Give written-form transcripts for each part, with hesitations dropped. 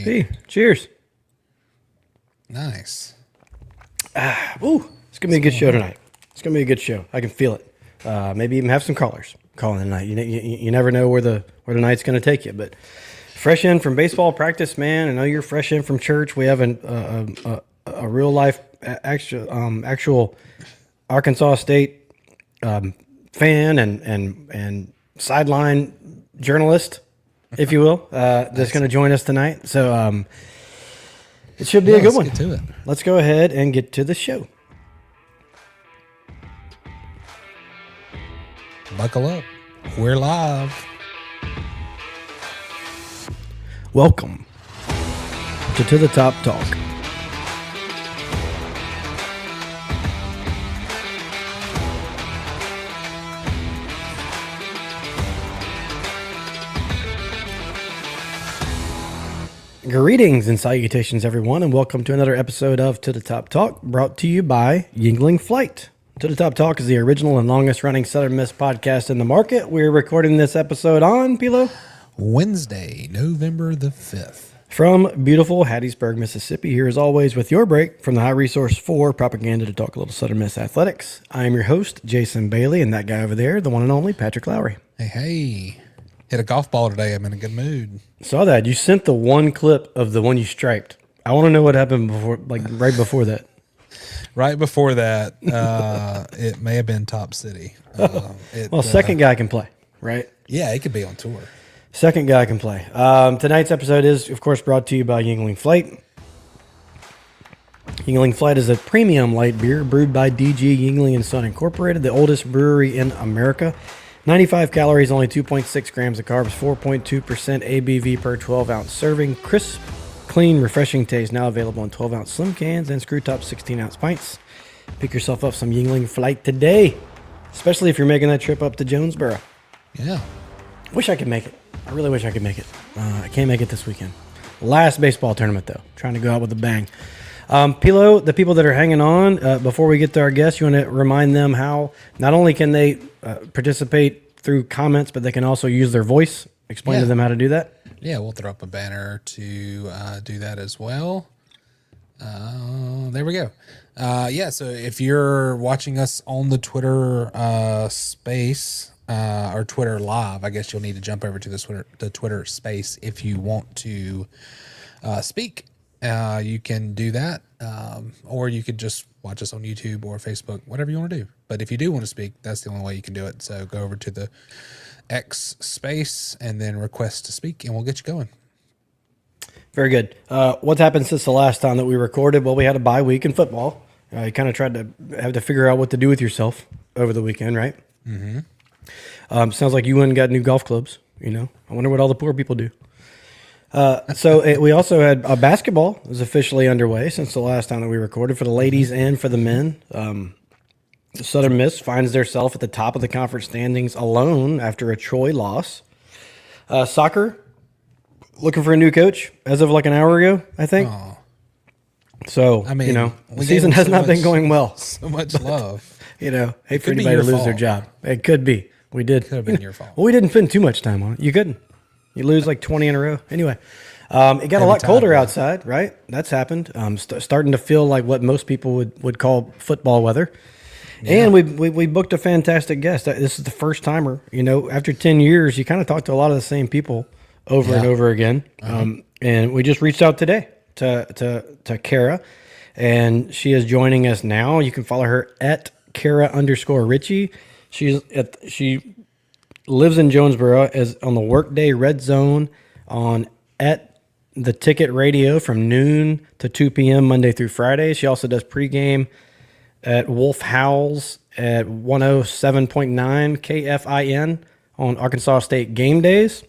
Hey, cheers. Nice. Ooh, it's gonna be a good show tonight. It's gonna be a good show. I can feel it. Maybe even have some callers calling tonight. You never know where the night's gonna take you. But fresh in from baseball practice, man. I know you're fresh in from church. We have a real life actual Arkansas State fan and sideline journalist, if you will, that's going to join us tonight. So it should be a good one. Let's get to it. Let's go ahead and get to the show. Buckle up. We're live. Welcome to the Top Talk. Greetings and salutations, everyone, and welcome to another episode of To the Top Talk, brought to you by Yingling Flight. To the Top Talk is the original and longest-running Southern Miss podcast in the market. We're recording this episode on, Pilo? Wednesday, November the 5th. From beautiful Hattiesburg, Mississippi, here as always with your break from the High Resource 4 propaganda to talk a little Southern Miss athletics. I am your host, Jason Bailey, and that guy over there, the one and only Patrick Lowry. Hey. Hit a golf ball today. I'm in a good mood. Saw that. You sent the one clip of the one you striped. I want to know what happened before, like right before that. Right before that, it may have been Top City. Second guy can play, right? Yeah, it could be on tour. Second guy can play. Tonight's episode is, of course, brought to you by Yingling Flight. Yingling Flight is a premium light beer brewed by DG Yingling & Son Incorporated, the oldest brewery in America. 95 calories, only 2.6 grams of carbs, 4.2% ABV per 12-ounce serving. Crisp, clean, refreshing taste. Now available in 12-ounce slim cans and screw-top 16-ounce pints. Pick yourself up some Yingling Flight today, especially if you're making that trip up to Jonesboro. Yeah. Wish I could make it. I really wish I could make it. I can't make it this weekend. Last baseball tournament, though. Trying to go out with a bang. Pilo, the people that are hanging on, before we get to our guests, you want to remind them how not only can they participate through comments, but they can also use their voice. Explain to them how to do that. Yeah, we'll throw up a banner to do that as well. There we go. So if you're watching us on the Twitter space or Twitter live, I guess you'll need to jump over to the Twitter space if you want to speak. You can do that, or you could just watch us on YouTube or Facebook, whatever you want to do. But if you do want to speak, that's the only way you can do it. So go over to the X space and then request to speak, and we'll get you going. Very good. What's happened since the last time that we recorded? Well, we had a bye week in football. You kind of tried to have to figure out what to do with yourself over the weekend, right? Mm-hmm. Sounds like you went and got new golf clubs. You know, I wonder what all the poor people do. We also had basketball is officially underway since the last time that we recorded for the ladies and for the men. Southern Miss finds themselves at the top of the conference standings alone after a Troy loss. Soccer, looking for a new coach as of like an hour ago, I think. Aww. So, I mean, the season has not been going well. So much love. Hate for anybody to lose their job. It could be. We did. Could have been your fault. Well, we didn't spend too much time on it. You couldn't. You lose like 20 in a row. Anyway, it got a lot colder outside, right? That's happened. Starting to feel like what most people would call football weather. Yeah. And we booked a fantastic guest. This is the first timer. After 10 years, you kind of talk to a lot of the same people over and over again. And we just reached out today to Kara, and she is joining us now. You can follow her at Kara_Richie. She lives in Jonesboro, as on the Workday Red Zone on at the Ticket Radio from noon to 2 p.m. Monday through Friday. She also does pregame at Wolf Howls at 107.9 KFIN on Arkansas State game days.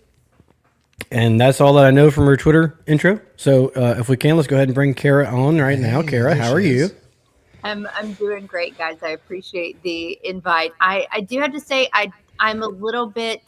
And that's all that I know from her Twitter intro. So if we can, let's go ahead and bring Kara on right now. Kara, how are you? I'm doing great, guys. I appreciate the invite. I do have to say I'm a little bit,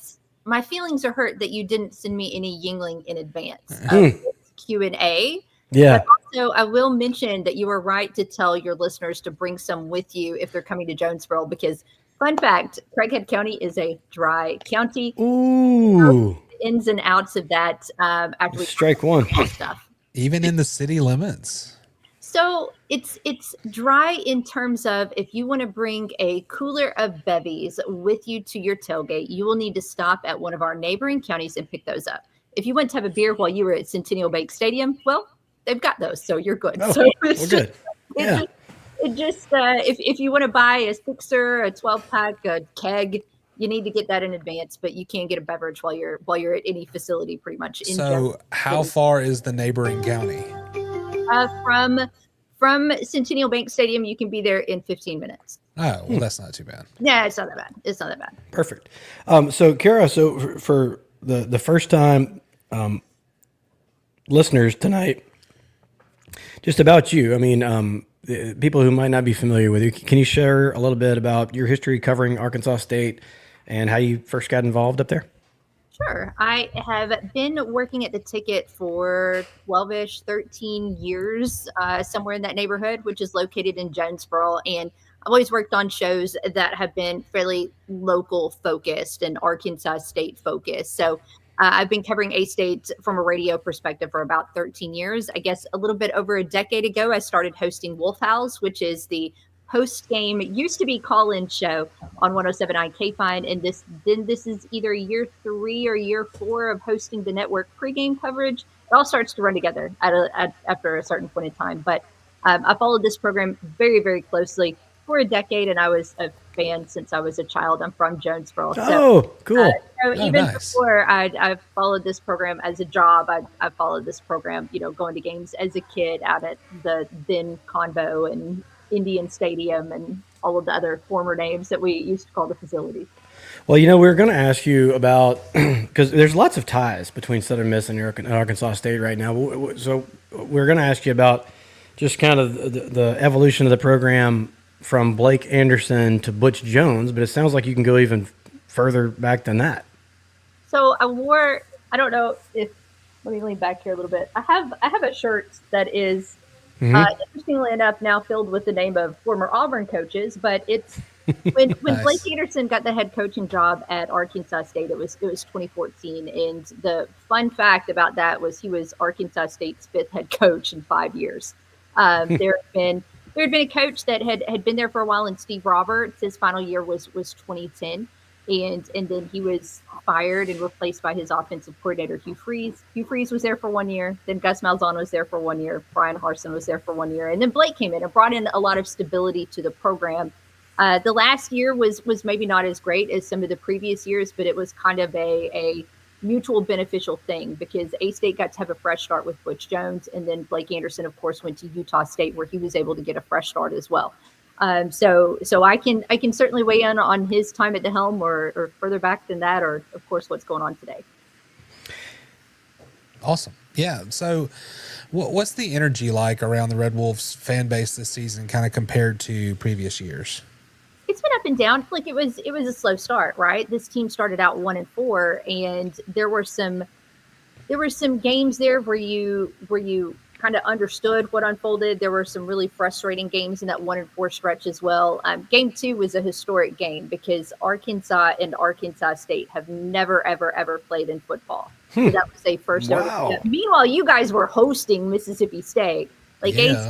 my feelings are hurt that you didn't send me any Yingling in advance of this Q&A. Yeah. But also, I will mention that you were right to tell your listeners to bring some with you if they're coming to Jonesboro, because fun fact, Craighead County is a dry county. Ooh. Ins and outs of that after we strike one stuff. Even in the city limits. So it's dry in terms of if you want to bring a cooler of bevies with you to your tailgate, you will need to stop at one of our neighboring counties and pick those up. If you went to have a beer while you were at Centennial Bank Stadium, well, they've got those, so you're good. Oh, So we're good. Yeah. it just if you want to buy a sixer, a 12-pack, a keg, you need to get that in advance. But you can get a beverage while you're at any facility, pretty much. So how far is the neighboring county? From Centennial Bank Stadium, you can be there in 15 minutes. Oh, well, that's not too bad. Yeah, it's not that bad. It's not that bad. Perfect. So Kara, so for the first time listeners tonight, just about you. I mean, people who might not be familiar with you, can you share a little bit about your history covering Arkansas State and how you first got involved up there? Sure. I have been working at the ticket for 12-ish, 13 years, somewhere in that neighborhood, which is located in Jonesboro. And I've always worked on shows that have been fairly local focused and Arkansas State focused. So I've been covering A-State from a radio perspective for about 13 years. I guess a little bit over a decade ago, I started hosting Wolf House, which is the post-game, used to be call-in show on 107.9 K-Fine. And this is either year 3 or year 4 of hosting the network pregame coverage. It all starts to run together after a certain point in time. But I followed this program very, very closely for a decade, and I was a fan since I was a child. I'm from Jonesboro. Cool. So even before I followed this program as a job, I followed this program, going to games as a kid out at the then Convo and Indian Stadium and all of the other former names that we used to call the facilities. Well, we're going to ask you about, because there's lots of ties between Southern Miss and Arkansas State right now. So we're going to ask you about just kind of the evolution of the program from Blake Anderson to Butch Jones, but it sounds like you can go even further back than that. So I don't know if, let me lean back here a little bit. I have a shirt that is, interestingly enough, now filled with the name of former Auburn coaches, but it's when Nice. Blake Anderson got the head coaching job at Arkansas State, it was 2014. And the fun fact about that was he was Arkansas State's 5th head coach in 5 years. There had been a coach that had been there for a while, and Steve Roberts, his final year was 2010. And then he was fired and replaced by his offensive coordinator, Hugh Freeze. Hugh Freeze was there for 1 year. Then Gus Malzahn was there for 1 year. Brian Harsin was there for 1 year. And then Blake came in and brought in a lot of stability to the program. The last year was maybe not as great as some of the previous years, but it was kind of a mutual beneficial thing because A-State got to have a fresh start with Butch Jones. And then Blake Anderson, of course, went to Utah State where he was able to get a fresh start as well. So I can certainly weigh in on his time at the helm or further back than that, or of course what's going on today. Awesome. Yeah. So what's the energy like around the Red Wolves fan base this season kind of compared to previous years? It's been up and down. Like it was a slow start, right? This team started out 1-4, and there were some games there where you kind of understood what unfolded. There were some really frustrating games in that 1-4 stretch as well. Game 2 was a historic game because Arkansas and Arkansas State have never, ever, ever played in football. So that was a first ever. Wow. Meanwhile, you guys were hosting Mississippi State. Like Yeah.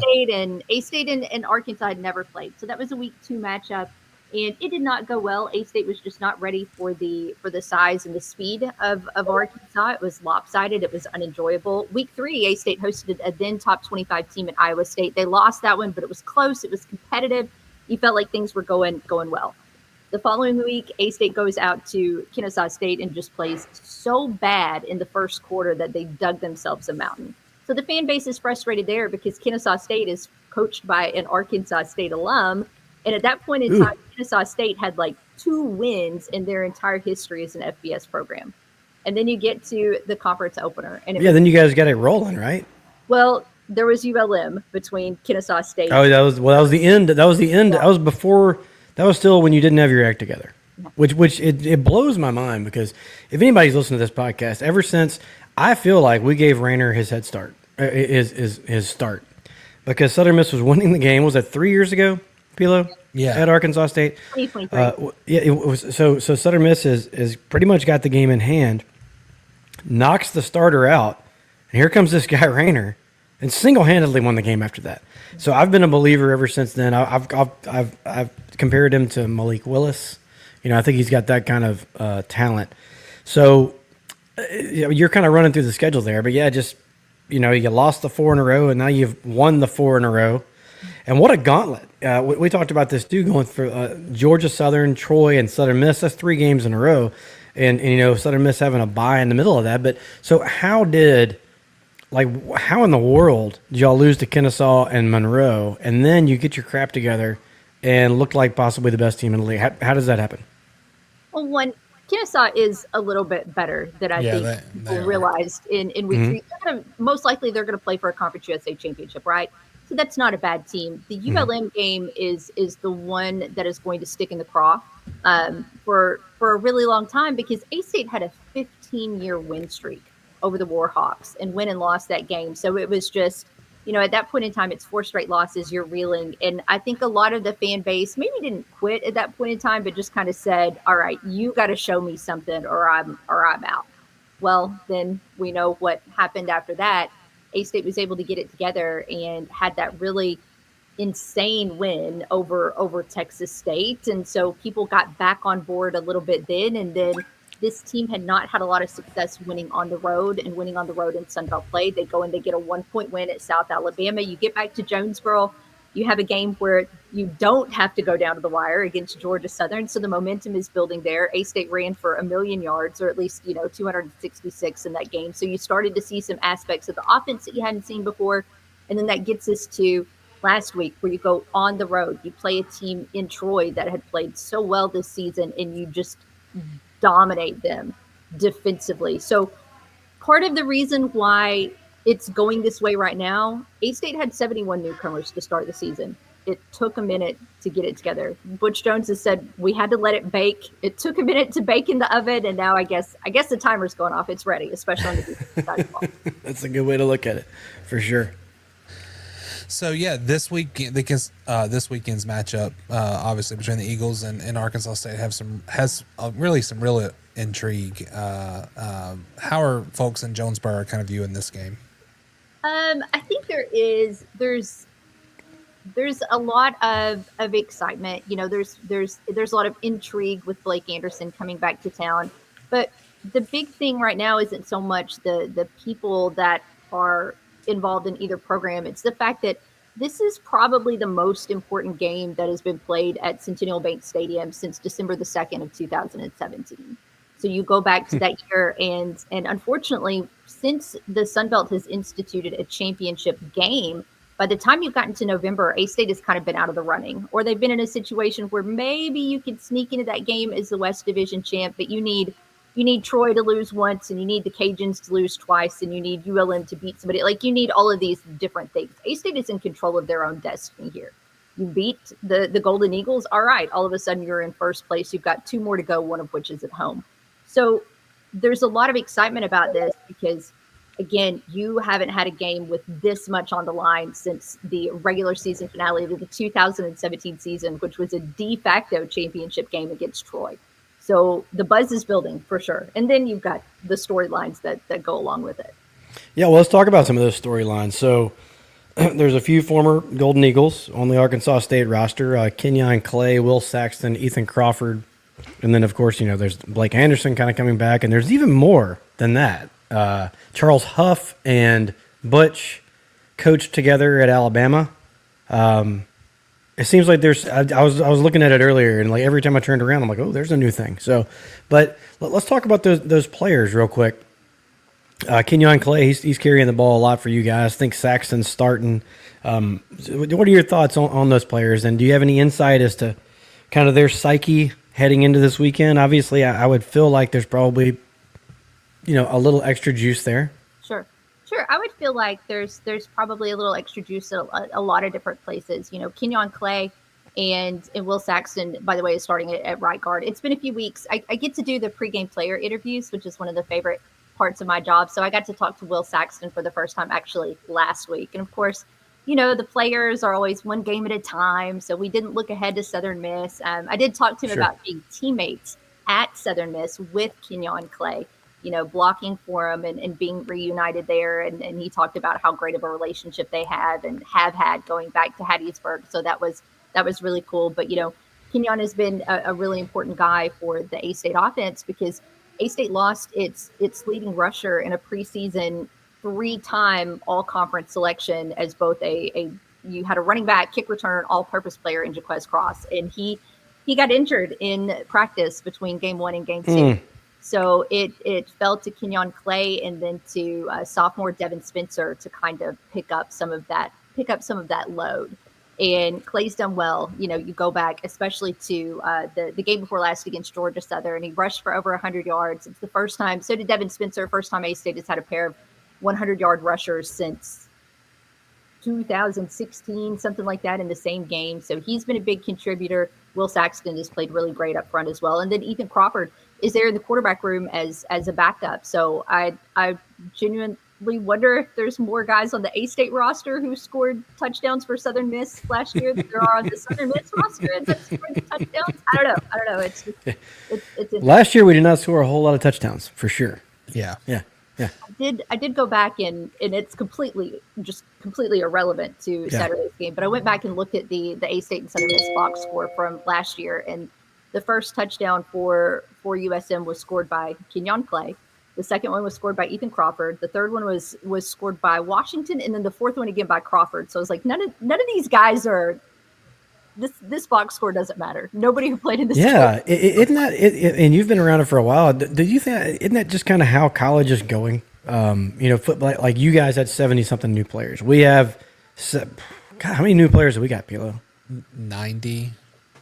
A-State and Arkansas had never played. So that was a week 2 matchup. And it did not go well. A-State was just not ready for the size and the speed of Arkansas. It was lopsided. It was unenjoyable. Week 3, A-State hosted a then top 25 team at Iowa State. They lost that one, but it was close. It was competitive. You felt like things were going well. The following week, A-State goes out to Kennesaw State and just plays so bad in the first quarter that they dug themselves a mountain. So the fan base is frustrated there because Kennesaw State is coached by an Arkansas State alum. And at that point in time, Kennesaw State had like 2 wins in their entire history as an FBS program. And then you get to the conference opener. And Then you guys got it rolling, right? well, there was ULM between Kennesaw State. Oh, that was the end. That was the end. That was before. That was still when you didn't have your act together. Which it blows my mind because if anybody's listened to this podcast, ever since I feel like we gave Rayner his head start, his start, because Southern Miss was winning the game. Was that 3 years ago, Pilo? Yeah. At Arkansas State. 2023. It was so Southern Miss is pretty much got the game in hand, knocks the starter out, and here comes this guy Rayner, and single-handedly won the game after that. So I've been a believer ever since then. I've compared him to Malik Willis. I think he's got that kind of talent. So you're kind of running through the schedule there, but yeah, just you lost the 4 in a row, and now you've won the 4 in a row. And what a gauntlet! We talked about this too, going for Georgia Southern, Troy, and Southern Miss. That's 3 games in a row, and Southern Miss having a bye in the middle of that. But so how in the world did y'all lose to Kennesaw and Monroe, and then you get your crap together and look like possibly the best team in the league? How does that happen? Well, one, Kennesaw is a little bit better than I think people realized in week 3. Most likely they're going to play for a Conference USA championship, right? So that's not a bad team. The ULM game is the one that is going to stick in the craw for a really long time, because A-State had a 15-year win streak over the Warhawks and went and lost that game. So it was just, at that point in time, it's 4 straight losses, you're reeling. And I think a lot of the fan base maybe didn't quit at that point in time, but just kind of said, all right, you got to show me something or I'm out. Well, then we know what happened after that. A-State was able to get it together and had that really insane win over Texas State. And so people got back on board a little bit then. And then this team had not had a lot of success winning on the road in Sun Belt play. They go and they get a 1-point win at South Alabama. You get back to Jonesboro. You have a game where you don't have to go down to the wire against Georgia Southern. So the momentum is building there. A-State ran for 1,000,000 yards, or at least, 266 in that game. So you started to see some aspects of the offense that you hadn't seen before. And then that gets us to last week, where you go on the road. You play a team in Troy that had played so well this season, and you just dominate them defensively. So part of the reason why it's going this way right now, A-State had 71 newcomers to start the season. It took a minute to get it together. Butch Jones has said we had to let it bake. It took a minute to bake in the oven, and now I guess the timer's going off. It's ready, especially on the defensive side of the ball. That's a good way to look at it, for sure. So yeah, this weekend's matchup, obviously between the Eagles and Arkansas State, has really some real intrigue. How are folks in Jonesboro kind of viewing this game? I think there's a lot of excitement. There's a lot of intrigue with Blake Anderson coming back to town, but the big thing right now isn't so much the people that are involved in either program. It's the fact that this is probably the most important game that has been played at Centennial Bank Stadium since December the 2nd of 2017. So you go back to that year, and unfortunately, since the Sun Belt has instituted a championship game, by the time you've gotten to November, A-State has kind of been out of the running, or they've been in a situation where maybe you could sneak into that game as the West Division champ, but you need Troy to lose once, and you need the Cajuns to lose twice, and you need ULM to beat somebody. Like, you need all of these different things. A-State is in control of their own destiny here. You beat the Golden Eagles, all right, all of a sudden you're in first place. You've got 2 more to go, one of which is at home. So there's a lot of excitement about this because, again, you haven't had a game with this much on the line since the regular season finale of the 2017 season, which was a de facto championship game against Troy. So the buzz is building for sure. And then you've got the storylines that go along with it. Yeah, well, let's talk about some of those storylines. So there's a few former Golden Eagles on the Arkansas State roster. Kenyon Clay, Will Saxton, Ethan Crawford. And then, of course, there's Blake Anderson kind of coming back. And there's even more than that. Charles Huff and Butch coached together at Alabama. It seems like there's. I was looking at it earlier, and like every time I turned around, I'm like, oh, there's a new thing. So, but let's talk about those players real quick. Kenyon Clay, he's carrying the ball a lot for you guys. I think Saxton's starting. What are your thoughts on those players? And do you have any insight as to kind of their psyche heading into this weekend? Obviously, I would feel like there's probably, a little extra juice there. Sure. I would feel like there's probably a little extra juice at a lot of different places. Kenyon Clay and Will Saxton, by the way, is starting at right guard. It's been a few weeks. I get to do the pregame player interviews, which is one of the favorite parts of my job. So I got to talk to Will Saxton for the first time actually last week. And of course, the players are always one game at a time. So we didn't look ahead to Southern Miss. I did talk to him about being teammates at Southern Miss with Kenyon Clay. blocking for him and being reunited there. And he talked about how great of a relationship they have had going back to Hattiesburg. So that was really cool. But, Kenyon has been a really important guy for the A-State offense because A-State lost its leading rusher in a preseason 3-time all-conference selection as both you had a running back, kick return, all-purpose player in Jaquez Cross. And he got injured in practice between game 1 and game 2. So it fell to Kenyon Clay and then to sophomore Devin Spencer to kind of pick up some of that load. And Clay's done well. You go back, especially to the game before last against Georgia Southern. He rushed for over 100 yards. It's the first time. So did Devin Spencer. First time A-State has had a pair of 100-yard rushers since 2016, something like that, in the same game. So he's been a big contributor. Will Saxton has played really great up front as well. And then Ethan Crawford is there in the quarterback room as a backup. So I genuinely wonder if there's more guys on the A-State roster who scored touchdowns for Southern Miss last year than there are on the Southern Miss roster that scored touchdowns. I don't know. It's last year we did not score a whole lot of touchdowns for sure. Yeah. I did go back and it's completely irrelevant to Saturday's game, but I went back and looked at the A-State and Southern Miss box score from last year, and the first touchdown for USM was scored by Kenyon Clay. The second one was scored by Ethan Crawford. The third one was scored by Washington, and then the fourth one again by Crawford. So I was like, none of these guys are. This box score doesn't matter. Nobody who played in this. Yeah, isn't that? And you've been around it for a while. Do you think? Isn't that just kind of how college is going? Football. Like you guys had 70-something new players. We have. God, how many new players have we got, Pilo? 90.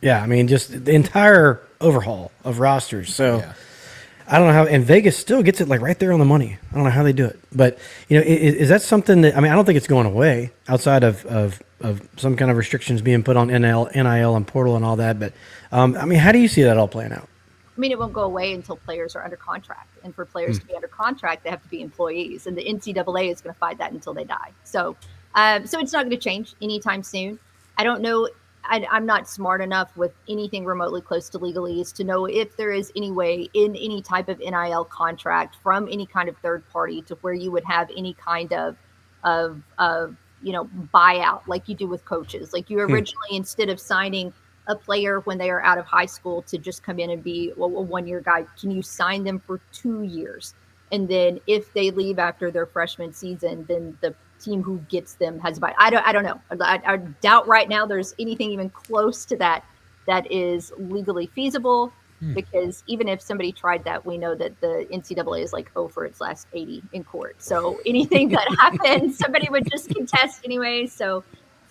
Yeah, I mean, just the entire overhaul of rosters. So. Yeah. I don't know how, and Vegas still gets it like right there on the money. I don't know how they do it, but is that something that, I mean, I don't think it's going away outside of some kind of restrictions being put on NIL and portal and all that. But I mean, how do you see that all playing out? I mean, it won't go away until players are under contract, and for players to be under contract, they have to be employees, and the NCAA is going to fight that until they die. So it's not going to change anytime soon. I don't know. I'm not smart enough with anything remotely close to legalese to know if there is any way in any type of NIL contract from any kind of third party to where you would have any kind of buyout like you do with coaches. Like you originally, instead of signing a player when they are out of high school to just come in and be a 1-year guy, can you sign them for 2 years? And then if they leave after their freshman season, then the team who gets them has a buy. I don't know. I doubt right now there's anything even close to that is legally feasible, because even if somebody tried that, we know that the NCAA is like 0 for its last 80 in court. So anything that happens, somebody would just contest anyway. So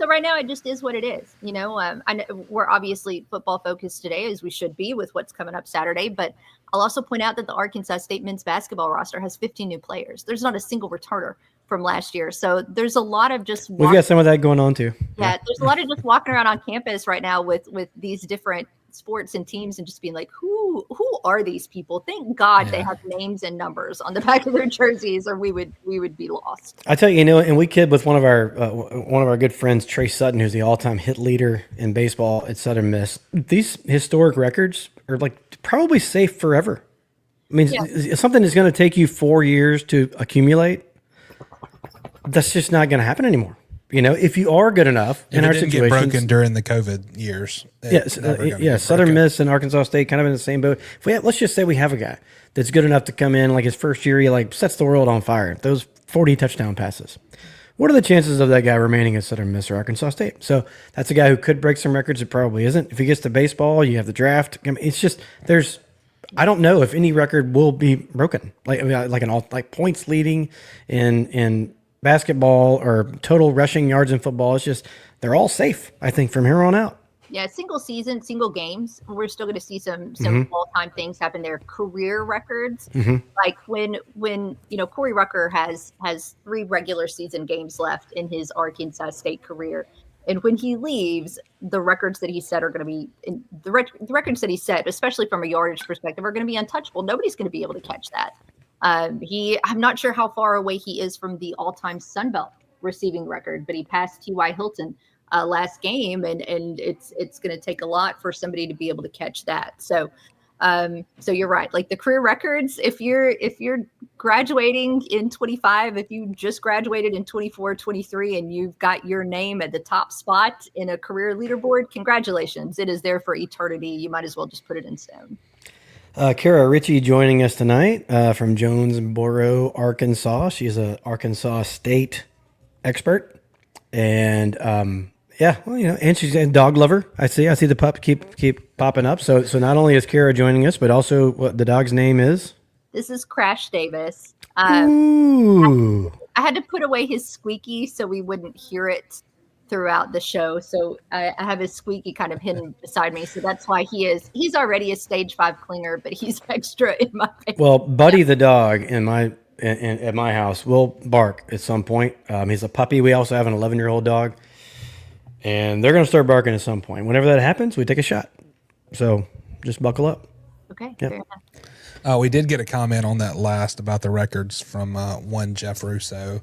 right now it just is what it is. I know we're obviously football focused today, as we should be with what's coming up Saturday, but I'll also point out that the Arkansas State men's basketball roster has 15 new players. There's not a single returner from last year. So there's a lot of just we've got some of that going on too. Yeah, there's a lot of just walking around on campus right now with these different sports and teams and just being like, who are these people? Thank God they have names and numbers on the back of their jerseys, or we would be lost. I tell you, and we kid with one of our good friends, Trey Sutton, who's the all-time hit leader in baseball at Southern Miss. These historic records are like probably safe forever. I mean, something that's going to take you 4 years to accumulate. That's just not going to happen anymore. If you are good enough in our situations, get broken during the COVID years. Southern Miss and Arkansas State kind of in the same boat. Let's just say we have a guy that's good enough to come in, like his first year, he sets the world on fire. Those 40 touchdown passes. What are the chances of that guy remaining at Southern Miss or Arkansas State? So that's a guy who could break some records. It probably isn't. If he gets to baseball, you have the draft. I mean, it's just I don't know if any record will be broken, like points leading in basketball or total rushing yards in football. It's just they're all safe, I think, from here on out. Yeah, single season, single games, we're still going to see some all-time things happen there. Career records, like when Corey Rucker has 3 regular season games left in his Arkansas State career, and when he leaves, the records that he set are going to be the records that he set, especially from a yardage perspective, are going to be untouchable. Nobody's going to be able to catch that. I'm not sure how far away he is from the all-time Sun Belt receiving record, but he passed T.Y. Hilton last game, and it's going to take a lot for somebody to be able to catch that. So So you're right. Like the career records, if you're graduating in 25, if you just graduated in 24, 23, and you've got your name at the top spot in a career leaderboard, congratulations. It is there for eternity. You might as well just put it in stone. Kara Ritchie joining us tonight from Jonesboro, Arkansas. She's an Arkansas State expert, and and she's a dog lover. I see the pup keep popping up. So not only is Kara joining us, but also what the dog's name is. This is Crash Davis. Ooh. I had to put away his squeaky so we wouldn't hear it throughout the show. So I have his squeaky kind of hidden beside me. So that's why he's already a stage 5 clinger, but he's extra in my face. Well, Buddy the dog at my house will bark at some point. He's a puppy. We also have an 11-year-old dog, and they're going to start barking at some point. Whenever that happens, we take a shot. So just buckle up. Okay. Yep. Fair enough. We did get a comment on that last about the records from one Jeff Russo,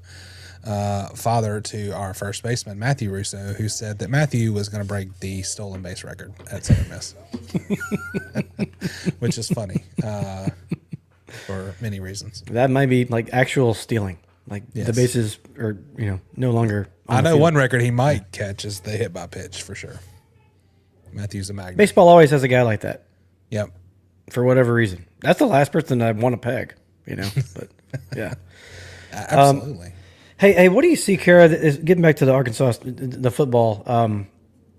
father to our first baseman, Matthew Russo, who said that Matthew was going to break the stolen base record at Southern Miss, which is funny for many reasons. That might be like actual stealing. Like the bases are, no longer on I the know field. one record he might catch is the hit by pitch for sure. Matthew's a magnet. Baseball always has a guy like that Yep. for whatever reason. That's the last person I want to peg, but yeah. Absolutely. Hey, what do you see, Kara? Getting back to the Arkansas, the football.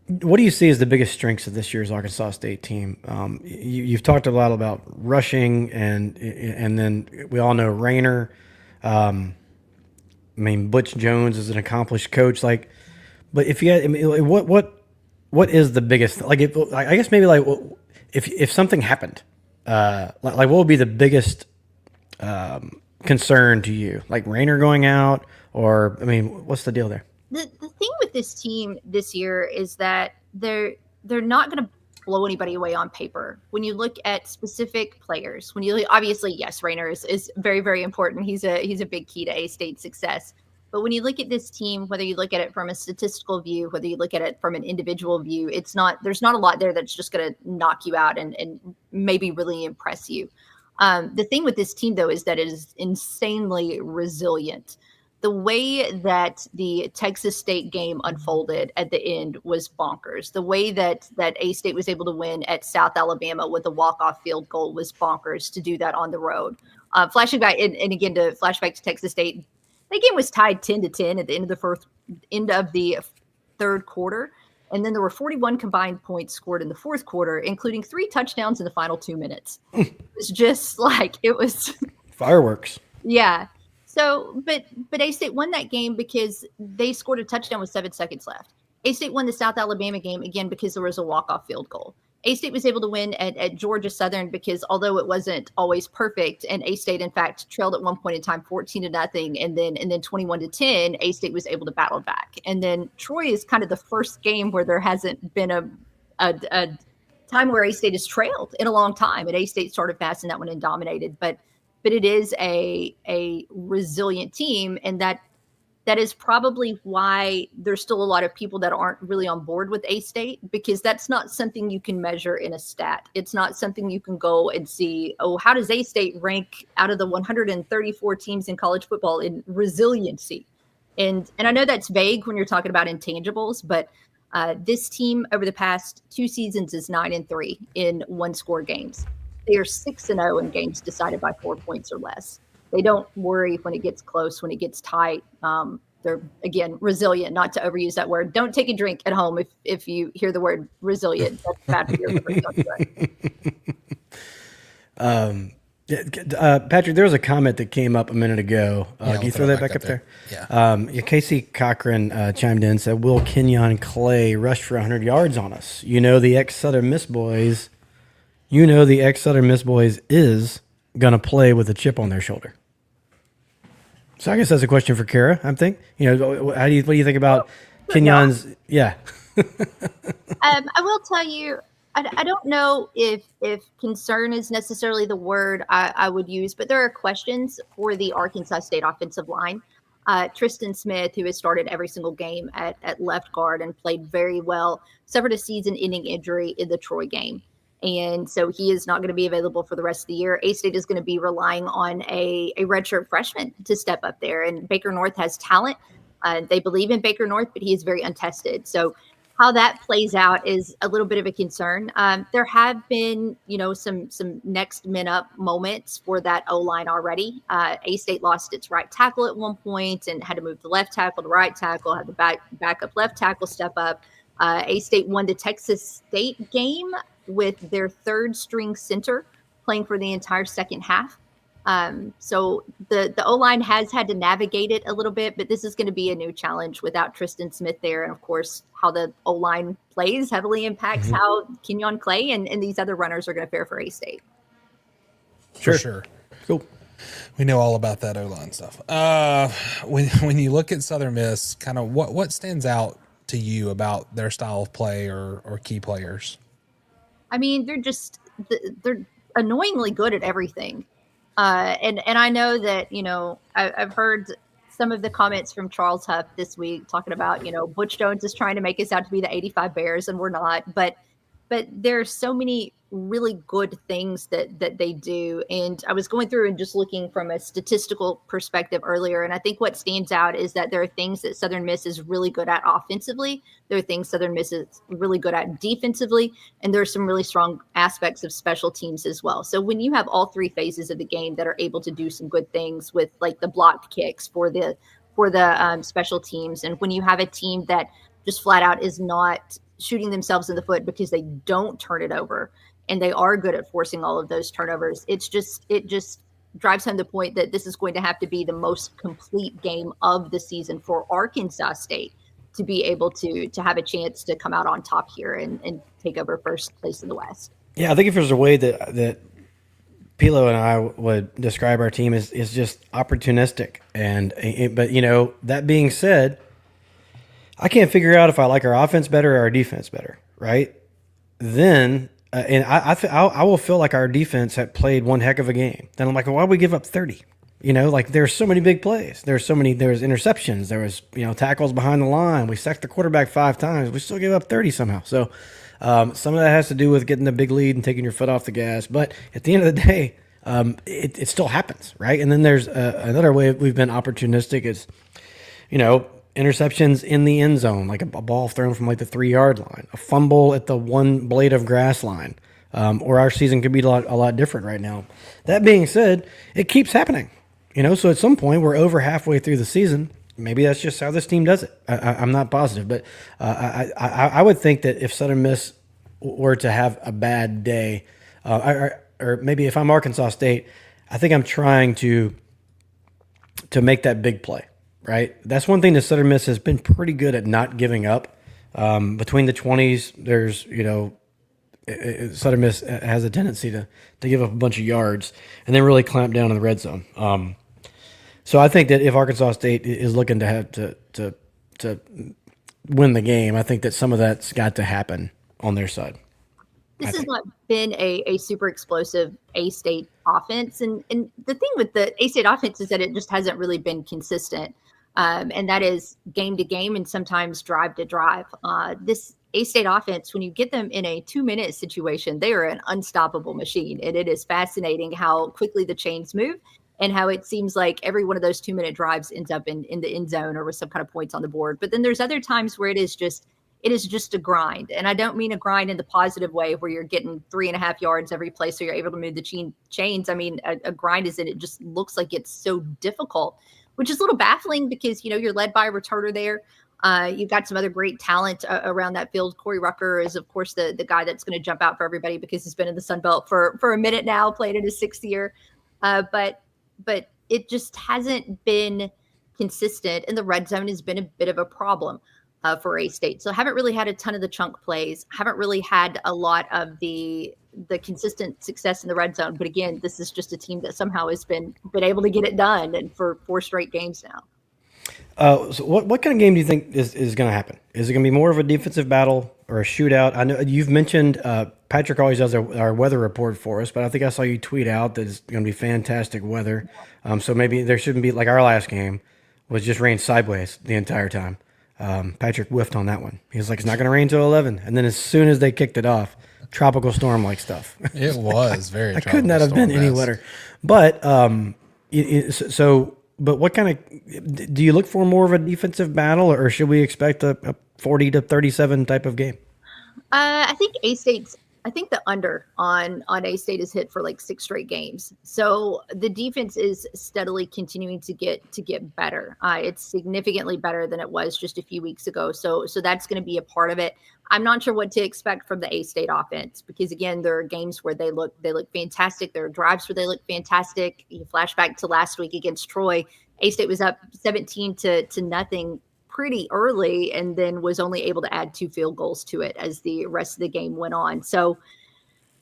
What do you see as the biggest strengths of this year's Arkansas State team? You've talked a lot about rushing, and then we all know Rayner. Butch Jones is an accomplished coach. But if you had, what is the biggest? I guess maybe if something happened, what would be the biggest concern to you? Like Rayner going out, or what's the deal there? The thing with this team this year is that they're not going to blow anybody away on paper. When you look at specific players, obviously, yes, Rayner is very, very important. He's a big key to A-State success. But when you look at this team, whether you look at it from a statistical view, whether you look at it from an individual view, there's not a lot there that's just going to knock you out and maybe really impress you. The thing with this team, though, is that it is insanely resilient. The way that the Texas State game unfolded at the end was bonkers. The way that A-State was able to win at South Alabama with a walk-off field goal was bonkers to do that on the road. Flashing back, and again, to flashback to Texas State, that game was tied 10-10 at the end of the third quarter. And then there were 41 combined points scored in the fourth quarter, including 3 touchdowns in the final 2 minutes. It was just it was fireworks. Yeah. So, but A-State won that game because they scored a touchdown with 7 seconds left. A-State won the South Alabama game again because there was a walk-off field goal. A-State was able to win at Georgia Southern because although it wasn't always perfect, and A-State in fact trailed at one point in time 14-0, and then 21-10, A-State was able to battle back. And then Troy is kind of the first game where there hasn't been a time where A-State has trailed in a long time, and A-State started fast and that one and dominated. But it is a resilient team, and that is probably why there's still a lot of people that aren't really on board with A-State, because that's not something you can measure in a stat. It's not something you can go and see, how does A-State rank out of the 134 teams in college football in resiliency? And I know that's vague when you're talking about intangibles, but this team over the past 2 seasons is 9-3 in one-score games. They are 6-0 in games decided by 4 points or less. They don't worry when it gets close, when it gets tight. They're, again, resilient, not to overuse that word. Don't take a drink at home if you hear the word resilient. That's bad for your liver. Don't do it. Patrick, there was a comment that came up a minute ago. Can you throw that back up there? Yeah. Casey Cochran chimed in and said, will Kenyon Clay rush for 100 yards on us? The ex-Southern Miss boys is going to play with a chip on their shoulder. So I guess that's a question for Kara, I think. What do you think about Kenyon's? Yeah. I will tell you, I don't know if concern is necessarily the word I would use, but there are questions for the Arkansas State offensive line. Tristan Smith, who has started every single game at left guard and played very well, suffered a season-ending injury in the Troy game. And so he is not going to be available for the rest of the year. A-State is going to be relying on a redshirt freshman to step up there. And Baker North has talent. They believe in Baker North, but he is very untested. So how that plays out is a little bit of a concern. There have been, some next men up moments for that O-line already. A-State lost its right tackle at one point and had to move the left tackle to right tackle, had the backup left tackle step up. A-State won the Texas State game with their third string center playing for the entire second half. So the O-line has had to navigate it a little bit, but this is going to be a new challenge without Tristan Smith there. And of course, how the O-line plays heavily impacts how Kenyon Clay and these other runners are going to fare for A-State. For sure. Cool. We know all about that O-line stuff. When you look at Southern Miss, kind of what stands out to you about their style of play or key players? I mean, they're annoyingly good at everything. And I know that, I've heard some of the comments from Charles Huff this week talking about, Butch Jones is trying to make us out to be the 85 Bears, and we're not. But there's so many really good things that they do. And I was going through and just looking from a statistical perspective earlier. And I think what stands out is that there are things that Southern Miss is really good at offensively. There are things Southern Miss is really good at defensively. And there are some really strong aspects of special teams as well. So when you have all three phases of the game that are able to do some good things with like the blocked kicks for the special teams, and when you have a team that just flat out is not shooting themselves in the foot because they don't turn it over, and they are good at forcing all of those turnovers, it just drives home the point that this is going to have to be the most complete game of the season for Arkansas State to be able to have a chance to come out on top here and take over first place in the West. Yeah, I think if there's a way that Pilo and I would describe our team is just opportunistic. But that being said, I can't figure out if I like our offense better or our defense better, right? Then, I will feel like our defense had played one heck of a game. Then I'm like, well, why would we give up 30? There's so many big plays. There's interceptions. There was, tackles behind the line. We sacked the quarterback 5 times. We still gave up 30 somehow. So some of that has to do with getting the big lead and taking your foot off the gas. But at the end of the day, it still happens, right? And then there's another way we've been opportunistic is, interceptions in the end zone, like a ball thrown from like the 3-yard line, a fumble at the one blade of grass line, or our season could be a lot different right now. That being said, it keeps happening, so at some point we're over halfway through the season. Maybe that's just how this team does it. I'm not positive, but I would think that if Southern Miss were to have a bad day, or maybe if I'm Arkansas State, I think I'm trying to make that big play. Right, that's one thing that Southern Miss has been pretty good at not giving up. Between the 20s, there's Southern Miss has a tendency to give up a bunch of yards and then really clamp down in the red zone. So I think that if Arkansas State is looking to have to win the game, I think that some of that's got to happen on their side. This has not been a super explosive A-State offense. And the thing with the A-State offense is that it just hasn't really been consistent. And that is game to game and sometimes drive to drive. This A-State offense, when you get them in a 2-minute situation, they are an unstoppable machine. And it is fascinating how quickly the chains move and how it seems like every one of those 2-minute drives ends up in the end zone or with some kind of points on the board. But then there's other times where it is just a grind. And I don't mean a grind in the positive way where you're getting 3.5 yards every play so you're able to move the chains. I mean, a grind is that it just looks like it's so difficult, which is a little baffling because, you're led by a returner there. You've got some other great talent around that field. Corey Rucker is, of course, the guy that's going to jump out for everybody because he's been in the Sun Belt for a minute now, played in his 6th year. But it just hasn't been consistent, and the red zone has been a bit of a problem for A-State. So haven't really had a ton of the chunk plays, haven't really had a lot of the consistent success in the red zone. But again, this is just a team that somehow has been able to get it done, and for 4 straight games now. So what kind of game do you think is going to happen? Is it going to be more of a defensive battle or a shootout? I know you've mentioned Patrick always does our weather report for us, but I think I saw you tweet out that it's going to be fantastic weather. So maybe there shouldn't be, like our last game was just rain sideways the entire time. Patrick whiffed on that one. He was like, it's not going to rain till 11. And then as soon as they kicked it off, tropical storm like stuff. It was very. I could not have been any wetter. But but what kind of do you look for? More of a defensive battle, or should we expect a 40-37 type of game? I think A-State's. I think the under on A-State is hit for like 6 straight games. So the defense is steadily continuing to get better. It's significantly better than it was just a few weeks ago. So that's going to be a part of it. I'm not sure what to expect from the A-State offense because again, there are games where they look fantastic. There are drives where they look fantastic. You flash back to last week against Troy. A-State was up 17-0 pretty early and then was only able to add 2 field goals to it as the rest of the game went on. So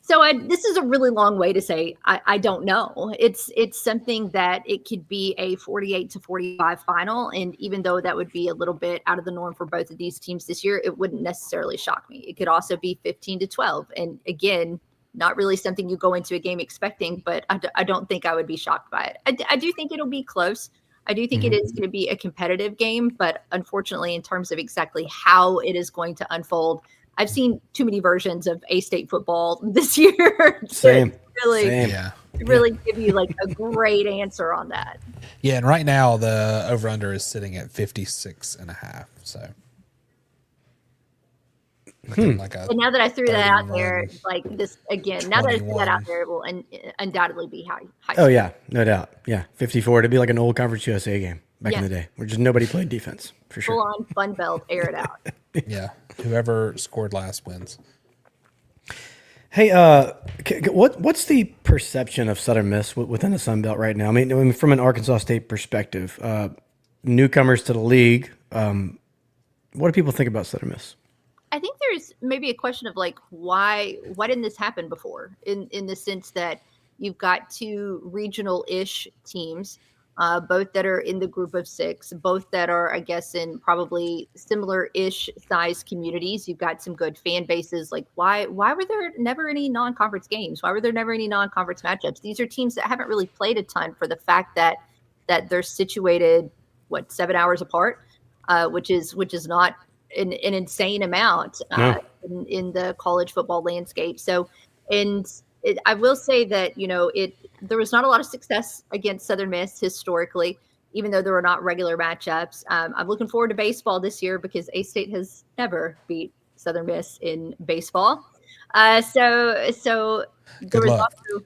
this is a really long way to say I don't know. It's something that it could be a 48-45 final, and even though that would be a little bit out of the norm for both of these teams this year, it wouldn't necessarily shock me. It could also be 15-12, and again, not really something you go into a game expecting, but I don't think I would be shocked by it. I do think it'll be close. I do think it is going to be a competitive game, but unfortunately, in terms of exactly how it is going to unfold, I've seen too many versions of A-State football this year to really give you like a great answer on that. Yeah, and right now the over-under is sitting at 56.5. So. Like and now that I threw that out there, like this again, now that I threw that out there, it will undoubtedly be high. Oh yeah, no doubt. Yeah, 54 to be like an old Conference USA game back in the day, where just nobody played defense for sure. Full on fun belt, air it out. Yeah, whoever scored last wins. Hey, what's the perception of Southern Miss within the Sun Belt right now? I mean, from an Arkansas State perspective, newcomers to the league, what do people think about Southern Miss? I think there's maybe a question of like, why didn't this happen before in the sense that you've got 2 regional-ish teams, both that are in the group of 6, both that are, I guess, in probably similar-ish size communities. You've got some good fan bases. Like why were there never any non-conference games? Why were there never any non-conference matchups? These are teams that haven't really played a ton for the fact that they're situated, 7 hours apart, which is not an insane amount in the college football landscape. So, I will say that, there was not a lot of success against Southern Miss historically, even though there were not regular matchups. I'm looking forward to baseball this year because A-State has never beat Southern Miss in baseball. So there was also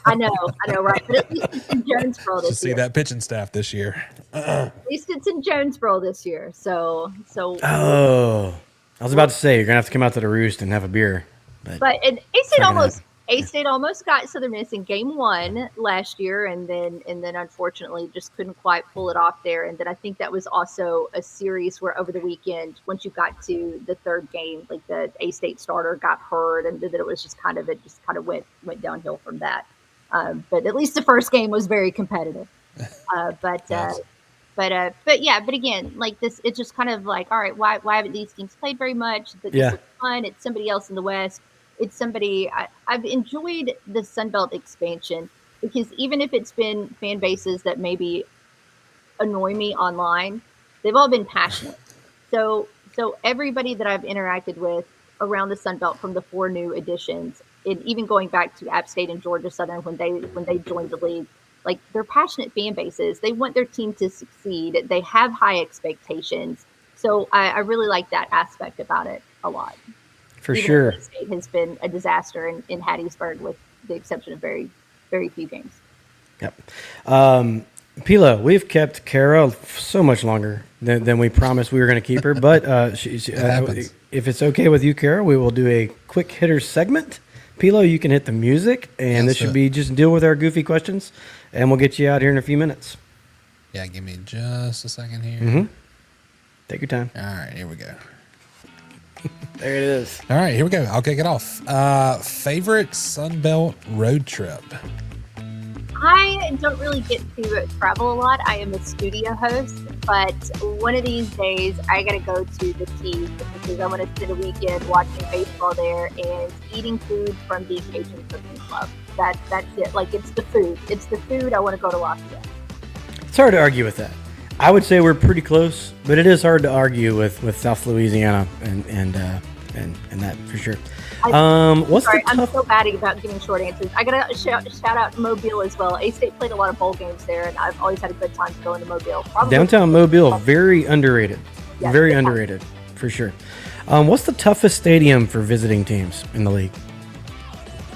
I know, right? But at least it's in Jonesboro this year. To see that pitching staff this year. At least it's in Jonesboro this year. So. Oh, I was about to say you're gonna have to come out to the Roost and have a beer. But A-State almost got Southern Miss in game 1 last year, and then unfortunately just couldn't quite pull it off there. And then I think that was also a series where over the weekend, once you got to the 3rd game, like the A-State starter got hurt, and then it was just kind of went downhill from that. But at least the first game was very competitive. But again, like this, it's just kind of like, all right, why haven't these teams played very much? But this is fun. It's somebody else in the West. It's somebody I've enjoyed the Sun Belt expansion because even if it's been fan bases that maybe annoy me online, they've all been passionate. So everybody that I've interacted with around the Sun Belt from the 4 new additions, and even going back to App State and Georgia Southern when they joined the league, like they're passionate fan bases. They want their team to succeed. They have high expectations. So I really like that aspect about it a lot. For sure. State has been a disaster in Hattiesburg with the exception of very, very few games. Yep. Pila, we've kept Kara so much longer than we promised we were going to keep her. But if it's okay with you, Kara, we will do a quick hitter segment. Pila, you can hit the music, and this should be just deal with our goofy questions, and we'll get you out here in a few minutes. Yeah, give me just a second here. Mm-hmm. Take your time. All right, here we go. There it is. All right, here we go. I'll kick it off. Favorite Sunbelt road trip? I don't really get to travel a lot. I am a studio host, but one of these days I got to go to the Eags because I want to spend a weekend watching baseball there and eating food from the Cajun Cooking Club. That's it. Like it's the food. It's the food. I want to go to Lafayette. It's hard to argue with that. I would say we're pretty close, but it is hard to argue with South Louisiana and and that for sure. What's Sorry, the I'm tough? so bad about giving short answers. I gotta shout out Mobile as well. A-State played a lot of bowl games there, and I've always had a good time going to Mobile. Probably Downtown Mobile, very underrated. Yes, Very yeah. underrated, for sure. What's the toughest stadium for visiting teams in the league?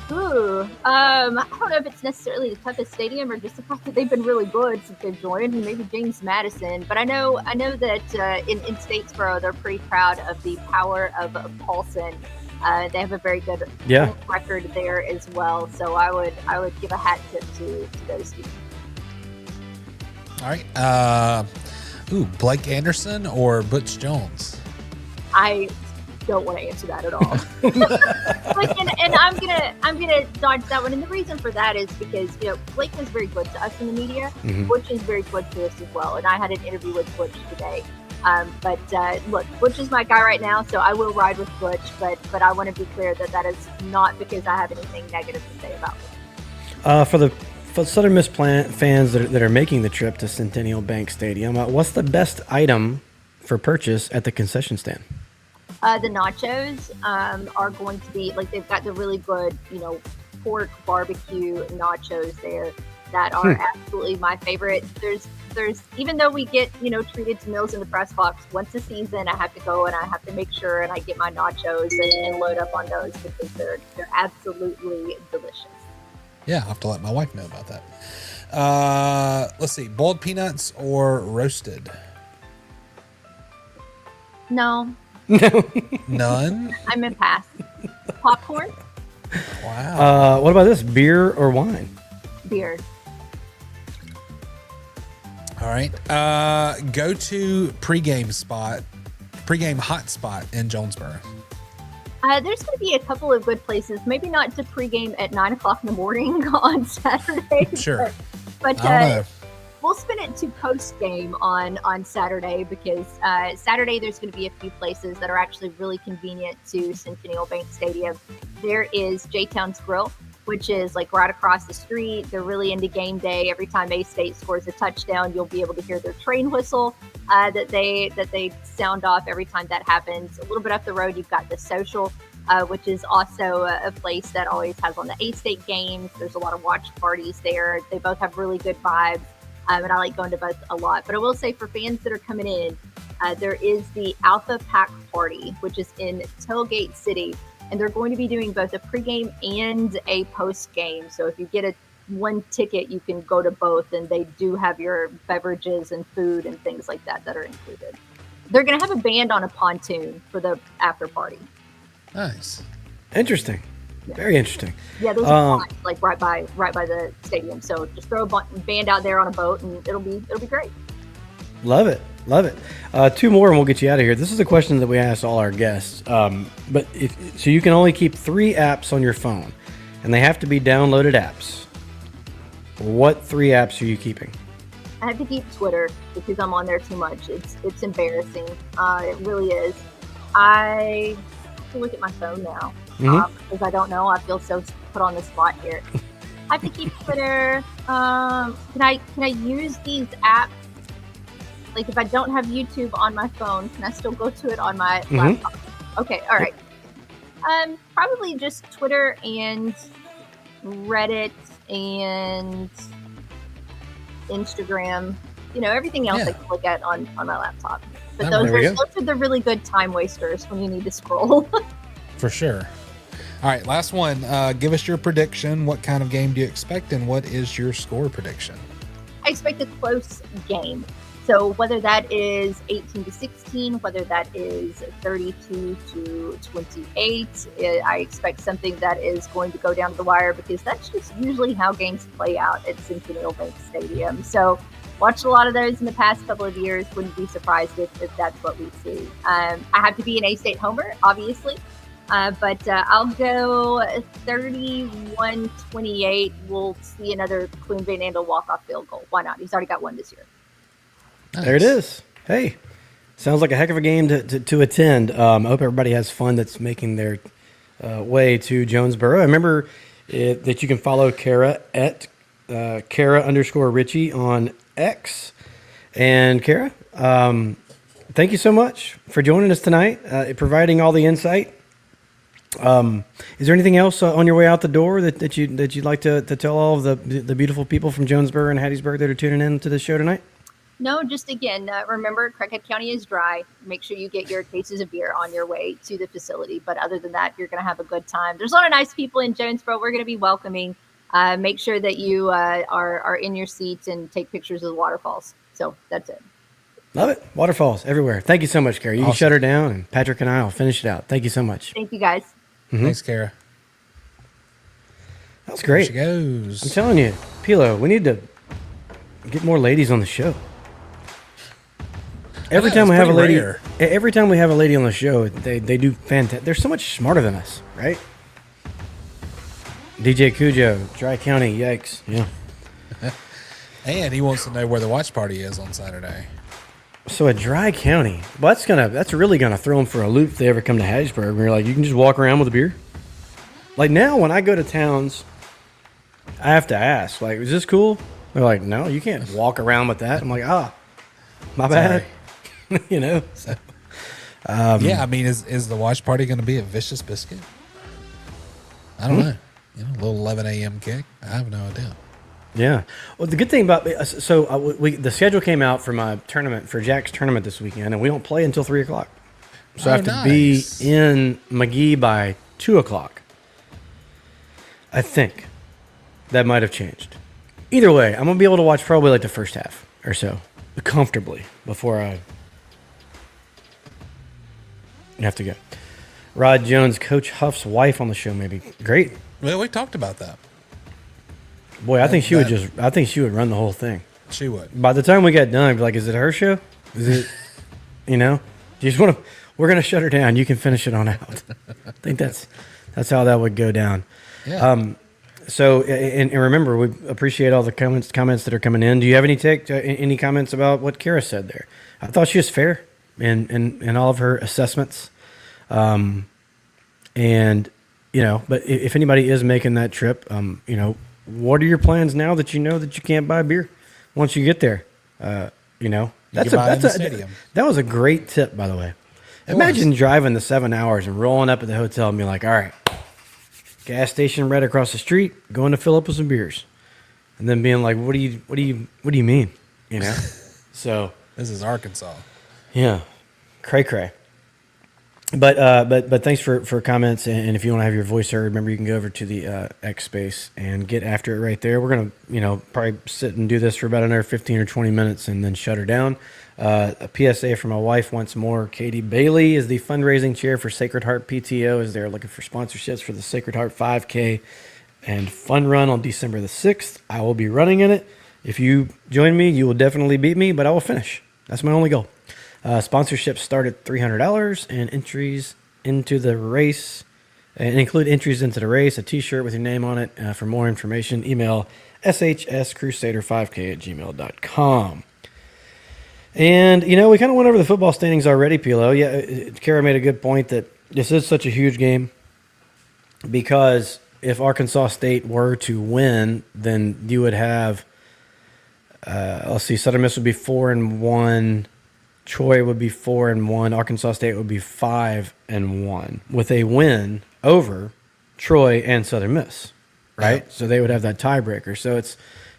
Ooh, I don't know if it's necessarily the toughest stadium or just the fact that they've been really good since they've joined, and maybe James Madison. But I know that in Statesboro they're pretty proud of the power of Paulson. They have a very good record there as well. So I would give a hat tip to those teams. All right. Blake Anderson or Butch Jones? I don't want to answer that at all. and I'm gonna dodge that one. And the reason for that is because Blake was very good to us in the media. Mm-hmm. Butch is very good to us as well. And I had an interview with Butch today. But look, Butch is my guy right now, so I will ride with Butch. But I want to be clear that is not because I have anything negative to say about him. For the Southern Miss fans that are making the trip to Centennial Bank Stadium, what's the best item for purchase at the concession stand? The nachos are going to be they've got the really good, pork barbecue nachos there that are absolutely my favorite. There's even though we get treated to meals in the press box once a season, I have to go and I have to make sure and I get my nachos and load up on those because they're absolutely delicious. Yeah, I'll have to let my wife know about that. Let's see, boiled peanuts or roasted? No. None? I'm in pass. Popcorn? Wow. What about this, beer or wine? Beer. All right. Go to pregame hot spot in Jonesboro. There's going to be a couple of good places. Maybe not to pregame at 9:00 in the morning on Saturday. Sure. But I don't know. We'll spin it to post game on Saturday because Saturday there's going to be a few places that are actually really convenient to Centennial Bank Stadium. There is J-Town's Grill, which is right across the street. They're really into game day. Every time A-State scores a touchdown, you'll be able to hear their train whistle that they sound off every time that happens. A little bit up the road, you've got the Social, which is also a place that always has on the A-State games. There's a lot of watch parties there. They both have really good vibes. And I like going to both a lot. But I will say for fans that are coming in, there is the Alpha Pack Party, which is in Tailgate City. And they're going to be doing both a pregame and a postgame. So if you get one ticket, you can go to both. And they do have your beverages and food and things like that are included. They're going to have a band on a pontoon for the after party. Nice. Interesting. Yeah. Very interesting. Yeah, there's a pond, right by the stadium. So just throw a band out there on a boat, and it'll be great. Love it. Two more, and we'll get you out of here. This is a question that we ask all our guests. But so you can only keep 3 apps on your phone, and they have to be downloaded apps. What 3 apps are you keeping? I have to keep Twitter because I'm on there too much. It's embarrassing. It really is. I have to look at my phone now. Because I don't know. I feel so put on the spot here. I have to keep Twitter. Can I use these apps? If I don't have YouTube on my phone, can I still go to it on my laptop? Okay, all right. Probably just Twitter and Reddit and Instagram. Everything else I can look at on my laptop. But those are the really good time wasters when you need to scroll. For sure. All right, last one. Give us your prediction. What kind of game do you expect, and what is your score prediction? I expect a close game. So whether that is 18-16, whether that is 32-28, I expect something that is going to go down to the wire because that's just usually how games play out at Centennial Bank Stadium. So watched a lot of those in the past couple of years. Wouldn't be surprised if that's what we see. I have to be an A-State homer, obviously. But I'll go 31-28. We'll see another Clune Van Andel walk-off field goal. Why not? He's already got one this year. Nice. There it is. Hey, sounds like a heck of a game to attend. I hope everybody has fun that's making their way to Jonesboro. I remember that you can follow Kara at Kara_Richie on X. And Kara, thank you so much for joining us tonight, providing all the insight Is there anything else on your way out the door that you'd like to tell all of the beautiful people from Jonesboro and Hattiesburg that are tuning in to the show tonight? No, just again, remember, Craighead County is dry. Make sure you get your cases of beer on your way to the facility. But other than that, you're going to have a good time. There's a lot of nice people in Jonesboro. We're going to be welcoming. Make sure that you are in your seats and take pictures of the waterfalls. So that's it. Love it. Waterfalls everywhere. Thank you so much, Kara. You can shut her down, and Patrick and I will finish it out. Thank you so much. Thank you, guys. Thanks, Kara. That was great. There she goes. I'm telling you, Pilo, we need to get more ladies on the show. Every time we have a lady on the show, they do fantastic. They're so much smarter than us, right? DJ Cujo, Dry County, yikes. Yeah. And he wants to know where the watch party is on Saturday. So at Dry County, well, that's really gonna throw them for a loop if they ever come to Hattiesburg. Where you're like, you can just walk around with a beer. Like now, when I go to towns, I have to ask, like, is this cool? They're like, no, you can't walk around with that. I'm like, my bad. You know. So, yeah, I mean, is the watch party going to be a vicious biscuit? I don't know. You know, a little 11 a.m. kick. I have no idea. Yeah. Well, the good thing about the schedule came out for my tournament, for Jack's tournament this weekend, and we don't play until 3:00. So I have to be in McGee by 2:00. I think that might have changed. Either way, I'm gonna be able to watch probably like the first half or so comfortably before I have to go. Rod Jones, Coach Huff's wife on the show, maybe. Great. Well, we talked about that. Boy, I think she would run the whole thing. She would. By the time we got done, I'd be like, is it her show? Is it, you know? Do you just want to, we're going to shut her down. You can finish it on out. I think that's how that would go down. Yeah. So, and remember, we appreciate all the comments that are coming in. Do you have any comments about what Kara said there? I thought she was fair in all of her assessments. And, you know, but if anybody is making that trip, you know, what are your plans now that you know that you can't buy beer once you get there? You know, that was a great tip, by the way. Imagine driving the 7 hours and rolling up at the hotel and being like, all right, gas station right across the street, going to fill up with some beers, and then being like, what do you mean? You know? So this is Arkansas. Yeah. Cray. But thanks for comments, and if you want to have your voice heard, remember you can go over to the X space and get after it right there. We're gonna, you know, probably sit and do this for about another 15 or 20 minutes and then shut her down. A PSA from my wife once more. Katie Bailey is the fundraising chair for Sacred Heart PTO as they're looking for sponsorships for the Sacred Heart 5K and Fun Run on December the 6th. I will be running in it. If you join me, you will definitely beat me, but I will finish. That's my only goal. Sponsorships start at $300 and entries into the race and include entries into the race, a t-shirt with your name on it. For more information, email shscrusader5k@gmail.com. And, you know, we kind of went over the football standings already, Pilo. Yeah, Kara made a good point that this is such a huge game because if Arkansas State were to win, then you would have, let's see, Southern Miss would be 4-1. Troy would be 4-1. Arkansas State would be 5-1 with a win over Troy and Southern Miss, right? Yeah. So they would have that tiebreaker. So it's a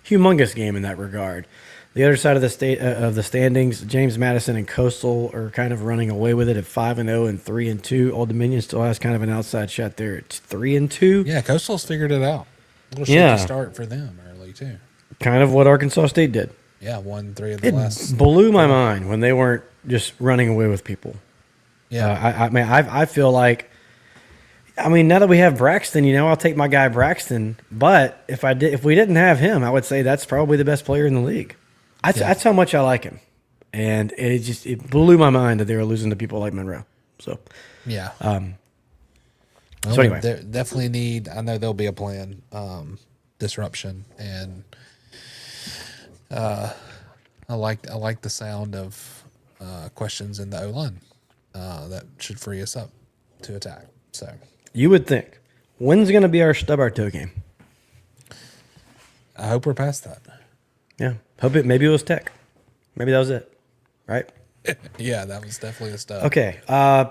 humongous game in that regard. The other side of the state of the standings, James Madison and Coastal are kind of running away with it at 5-0 and 3-2. Old Dominion still has kind of an outside shot there at 3-2. Yeah, Coastal's figured it out. A little shaky start for them early too. Kind of what Arkansas State did. Yeah, won 3 of the last. It blew my mind when they weren't just running away with people. Yeah, I mean, I feel like, I mean, now that we have Braxton, you know, I'll take my guy Braxton. But if we didn't have him, I would say that's probably the best player in the league. That's how much I like him, and it blew my mind that they were losing to people like Monroe. So yeah. So anyway, they definitely need. I know there'll be a plan. Disruption and. I like the sound of questions in the O-line. That should free us up to attack. So you would think, when's going to be our stub our toe game? I hope we're past that. Yeah, maybe it was Tech. Maybe that was it, right? Yeah, that was definitely a stud. Okay,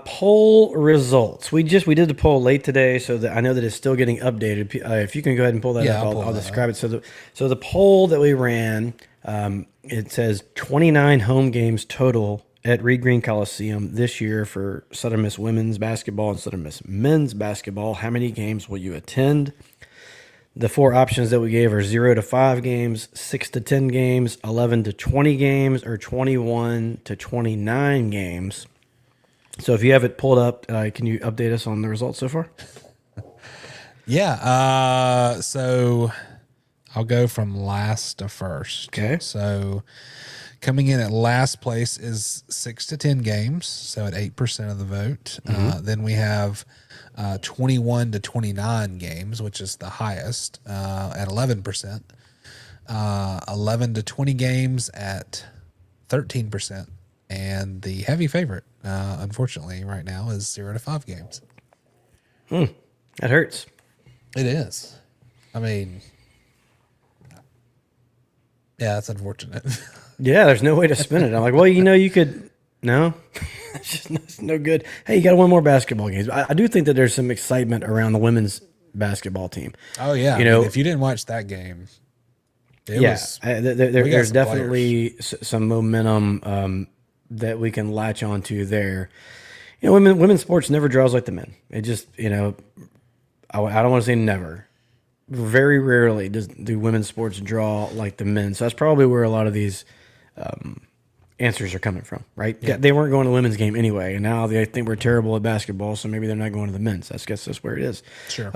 poll results. We did the poll late today, so that I know that it's still getting updated. If you can go ahead and pull that Yeah, up, I'll pull I'll that describe up. it. So the poll that we ran, it says 29 home games total at Reed Green Coliseum this year for Southern Miss women's basketball and Southern Miss men's basketball. How many games will you attend? The four options that we gave are 0 to 5 games, 6 to 10 games, 11 to 20 games, or 21 to 29 games. So if you have it pulled up, can you update us on the results so far? Yeah. So I'll go from last to first. Okay. So coming in at last place is 6 to 10 games, so at 8% of the vote. Then we have 21 to 29 games, which is the highest, at 11%. 11 to 20 games at 13%. And the heavy favorite, unfortunately, right now is 0 to 5 games. That hurts. It is. I mean, yeah, that's unfortunate. Yeah, there's no way to spin it. I'm like, well, you could. No, it's no good. Hey, you got to win more basketball games. I do think that there's some excitement around the women's basketball team. Oh, yeah. You know, if you didn't watch that game, it yeah, was. there's some definitely some momentum that we can latch onto there. Women's sports never draws like the men. It just, I don't want to say never. Very rarely do women's sports draw like the men. So that's probably where a lot of these answers are coming from, right? Yeah. They weren't going to the women's game anyway, and now they think we're terrible at basketball, so maybe they're not going to the men's. I guess that's where it is. Sure.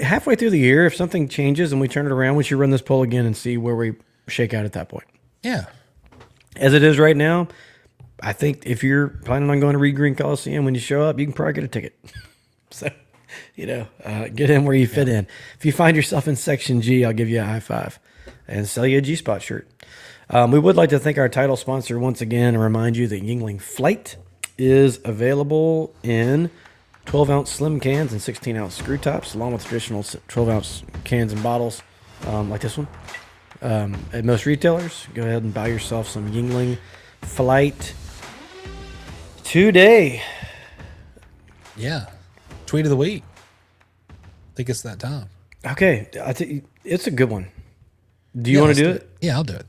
Halfway through the year, if something changes and we turn it around, we should run this poll again and see where we shake out at that point. Yeah. As it is right now, I think if you're planning on going to Reed Green Coliseum, when you show up, you can probably get a ticket. So, get in where you fit in. If you find yourself in Section G, I'll give you a high five and sell you a G-Spot shirt. We would like to thank our title sponsor once again and remind you that Yingling Flight is available in 12-ounce slim cans and 16-ounce screw tops, along with traditional 12-ounce cans and bottles like this one. At most retailers, go ahead and buy yourself some Yingling Flight today. Yeah. Tweet of the week. I think it's that time. Okay, it's a good one. Do you want to do it? Yeah, I'll do it.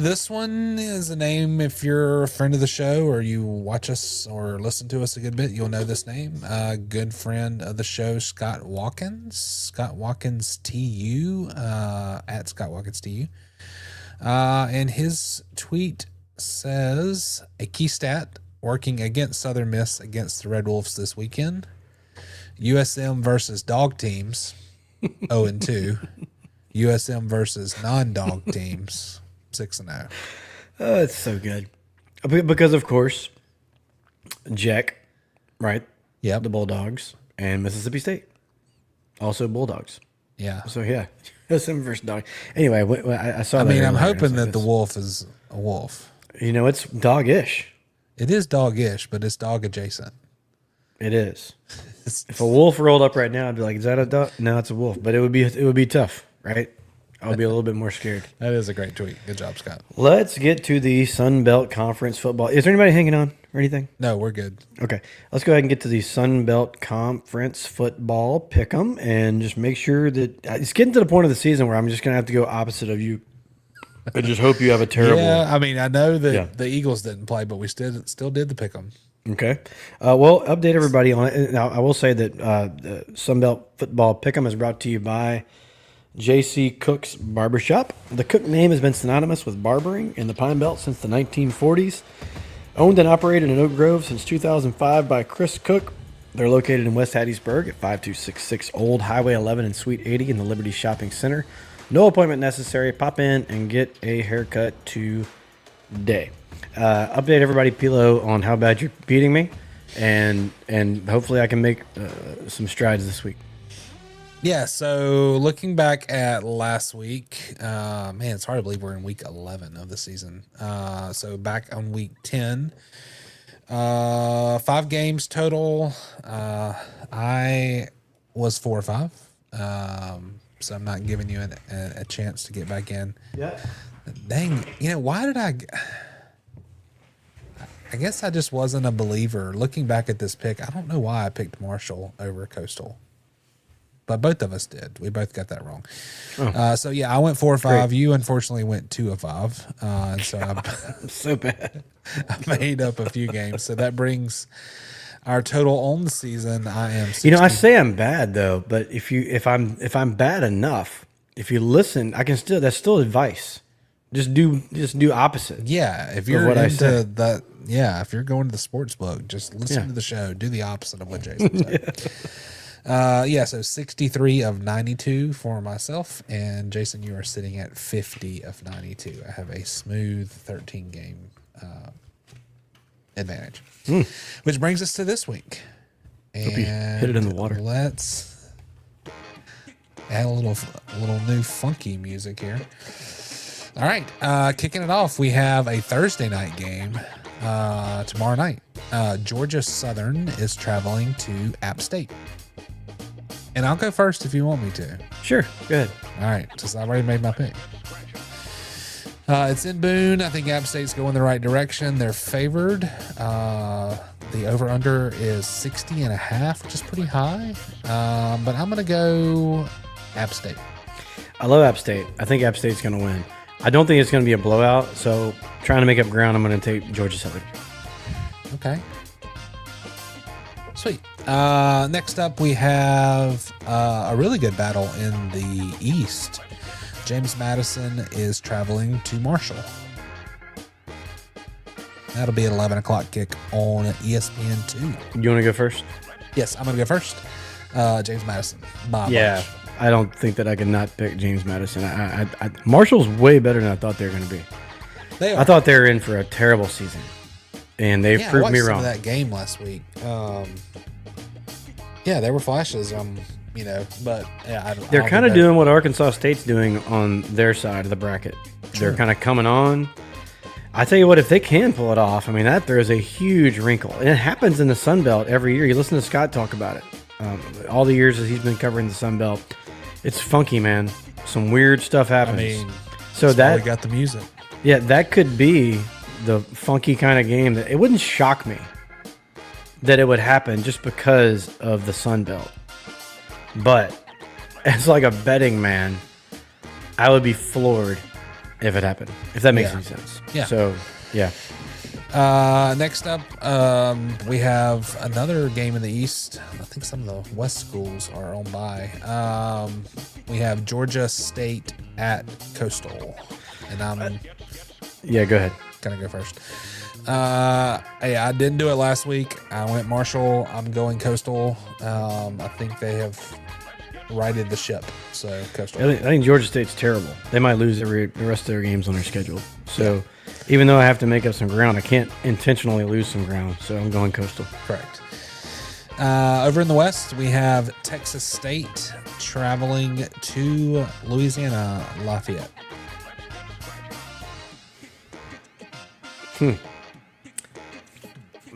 This one is a name. If you're a friend of the show or you watch us or listen to us a good bit, you'll know this name. Good friend of the show, Scott Watkins. Scott Watkins TU, at Scott Watkins TU. And his tweet says, a key stat working against Southern Miss against the Red Wolves this weekend. USM versus dog teams, 0-2. USM versus non-dog teams, 6-0. Oh, it's so good. Because, of course, Jack, right? Yep. The Bulldogs and Mississippi State. Also Bulldogs. Yeah. So, yeah. USM versus dog. Anyway, I saw I that mean, I'm earlier, and I was hoping like, that the wolf is a wolf. It's dog-ish. It is dog-ish, but it's dog adjacent. It is. If a wolf rolled up right now, I'd be like, is that a dog? No, it's a wolf. But it would be tough, right? I would be a little bit more scared. That is a great tweet. Good job, Scott. Let's get to the Sun Belt Conference football. Is there anybody hanging on or anything? No, we're good. Okay. Let's go ahead and get to the Sun Belt Conference football pick'em and just make sure that it's getting to the point of the season where I'm just going to have to go opposite of you. I just hope you have a terrible. Yeah, I mean, I know that the Eagles didn't play, but we still did the pick 'em. Okay. Well, update everybody on it. Now, I will say that the Sunbelt Football Pick'em is brought to you by J.C. Cook's Barbershop. The Cook name has been synonymous with barbering in the Pine Belt since the 1940s. Owned and operated in Oak Grove since 2005 by Chris Cook. They're located in West Hattiesburg at 5266 Old Highway 11 and Suite 80 in the Liberty Shopping Center. No appointment necessary. Pop in and get a haircut today. Update everybody, Pilo, on how bad you're beating me, and hopefully I can make some strides this week. Yeah, so looking back at last week, man, it's hard to believe we're in week 11 of the season. So back on week 10, 5 games total. I was 4-5. So I'm not giving you a chance to get back in. Yeah. Dang, why did I? I guess I just wasn't a believer. Looking back at this pick, I don't know why I picked Marshall over Coastal. But both of us did. We both got that wrong. So, yeah, I went 4 or 5. Great. You, unfortunately, went 2 of 5. And so I'm so bad. I made up a few games. So that brings our total on the season. I am 60. I say I'm bad, though. But if I'm bad enough, if you listen, I can still, that's still advice. Just do opposite. Yeah, if you're into that, if you're going to the sports book, just listen to the show. Do the opposite of what Jason said. So 63 of 92 for myself, and Jason, you are sitting at 50 of 92. I have a smooth 13 game advantage, which brings us to this week. And hope you hit it in the water. Let's add a little new funky music here. All right, kicking it off, we have a Thursday night game tomorrow night. Georgia Southern is traveling to App State. And I'll go first if you want me to. Sure, go ahead. All right, since I already made my pick. It's in Boone. I think App State's going the right direction. They're favored. The over-under is 60.5, which is pretty high. But I'm going to go App State. I love App State. I think App State's going to win. I don't think it's going to be a blowout, so trying to make up ground, I'm going to take Georgia Southern. Okay. Sweet. Next up, we have a really good battle in the East. James Madison is traveling to Marshall. That'll be an 11 o'clock kick on ESPN2. You want to go first? Yes, I'm going to go first. James Madison. Yeah, I don't think that I could not pick James Madison. Marshall's way better than I thought they were going to be. They are. I thought they were in for a terrible season, and they've proved me wrong. Some of that game last week. There were flashes. But they're kind of doing what Arkansas State's doing on their side of the bracket. True. They're kind of coming on. I tell you what, if they can pull it off, that throws a huge wrinkle. And it happens in the Sun Belt every year. You listen to Scott talk about it. All the years that he's been covering the Sun Belt, it's funky, man. Some weird stuff happens. So that we got the music. Yeah, that could be the funky kind of game that it wouldn't shock me that it would happen just because of the Sun Belt. But as like a betting man, I would be floored if it happened, if that makes any sense. Yeah. So, yeah. Next up, we have another game in the East. I think some of the West schools are on by. We have Georgia State at Coastal. And yeah, go ahead. Can I go first? I didn't do it last week. I went Marshall. I'm going Coastal. I think they have righted the ship. So Coastal. I think Georgia State's terrible. They might lose the rest of their games on their schedule. So even though I have to make up some ground, I can't intentionally lose some ground. So I'm going Coastal. Correct. Over in the West, we have Texas State traveling to Louisiana Lafayette.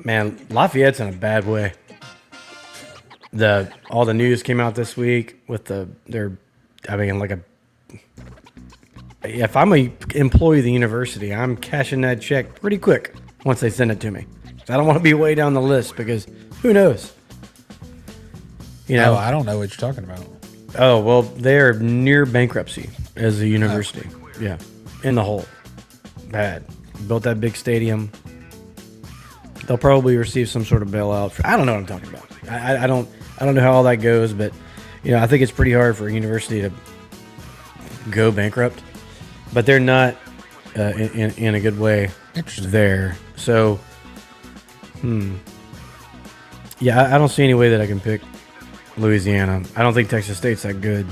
Man, Lafayette's in a bad way. All the news came out this week with if I'm a employee of the university, I'm cashing that check pretty quick once they send it to me. So I don't want to be way down the list because who knows? I don't know what you're talking about. Oh, well, they're near bankruptcy as a university. Yeah, in the hole. Bad. Built that big stadium. They'll probably receive some sort of bailout. I don't know what I'm talking about. I don't know how all that goes, but I think it's pretty hard for a university to go bankrupt. But they're not in a good way there. So, yeah, I don't see any way that I can pick Louisiana. I don't think Texas State's that good.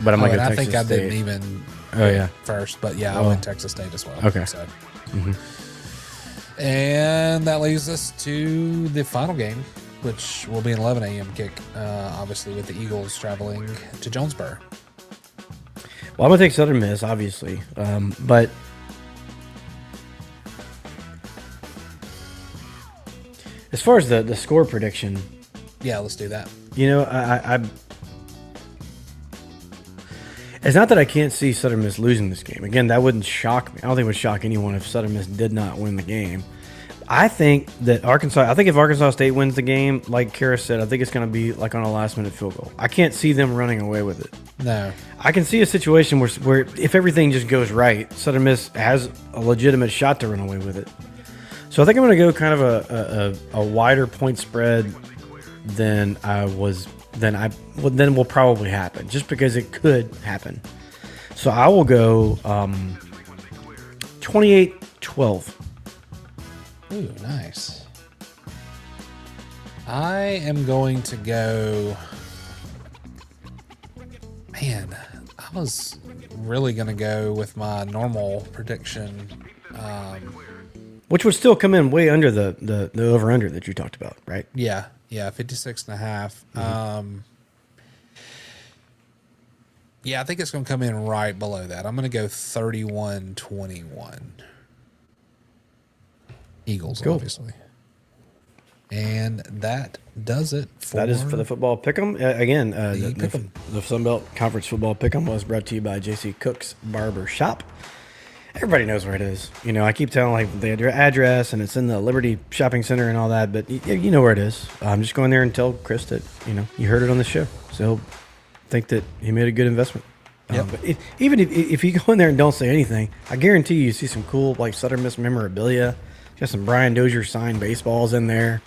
But I'm like I think I didn't even first, but I went Texas State as well. Okay. So. And that leads us to the final game, which will be an 11 a.m. kick, obviously, with the Eagles traveling to Jonesboro. Well, I'm going to take Southern Miss, obviously. But as far as the score prediction... Yeah, let's do that. It's not that I can't see Southern Miss losing this game. Again, that wouldn't shock me. I don't think it would shock anyone if Southern Miss did not win the game. I think that I think if Arkansas State wins the game, like Kara said, I think it's going to be like on a last-minute field goal. I can't see them running away with it. No. I can see a situation where if everything just goes right, Southern Miss has a legitimate shot to run away with it. So I think I'm going to go kind of a wider point spread than will probably happen, just because it could happen. So I will go 28-12. Ooh, nice. I am going to go. Man, I was really going to go with my normal prediction. Which would still come in way under the over-under that you talked about, right? Yeah, 56.5. Yeah, I think it's going to come in right below that. I'm going to go 31-21. Eagles, cool. Obviously. And that does it for... That is for the football pick'em. The Sun Belt Conference football pick'em was brought to you by J.C. Cook's Barber Shop. Everybody knows where it is. You know, I keep telling like the address, and it's in the Liberty Shopping Center and all that, but you know where it is. I'm just going there and tell Chris that, you heard it on the show. So he'll think that he made a good investment. Yep. But even if you go in there and don't say anything, I guarantee you see some cool like Southern Miss memorabilia. Got some Brian Dozier signed baseballs in there.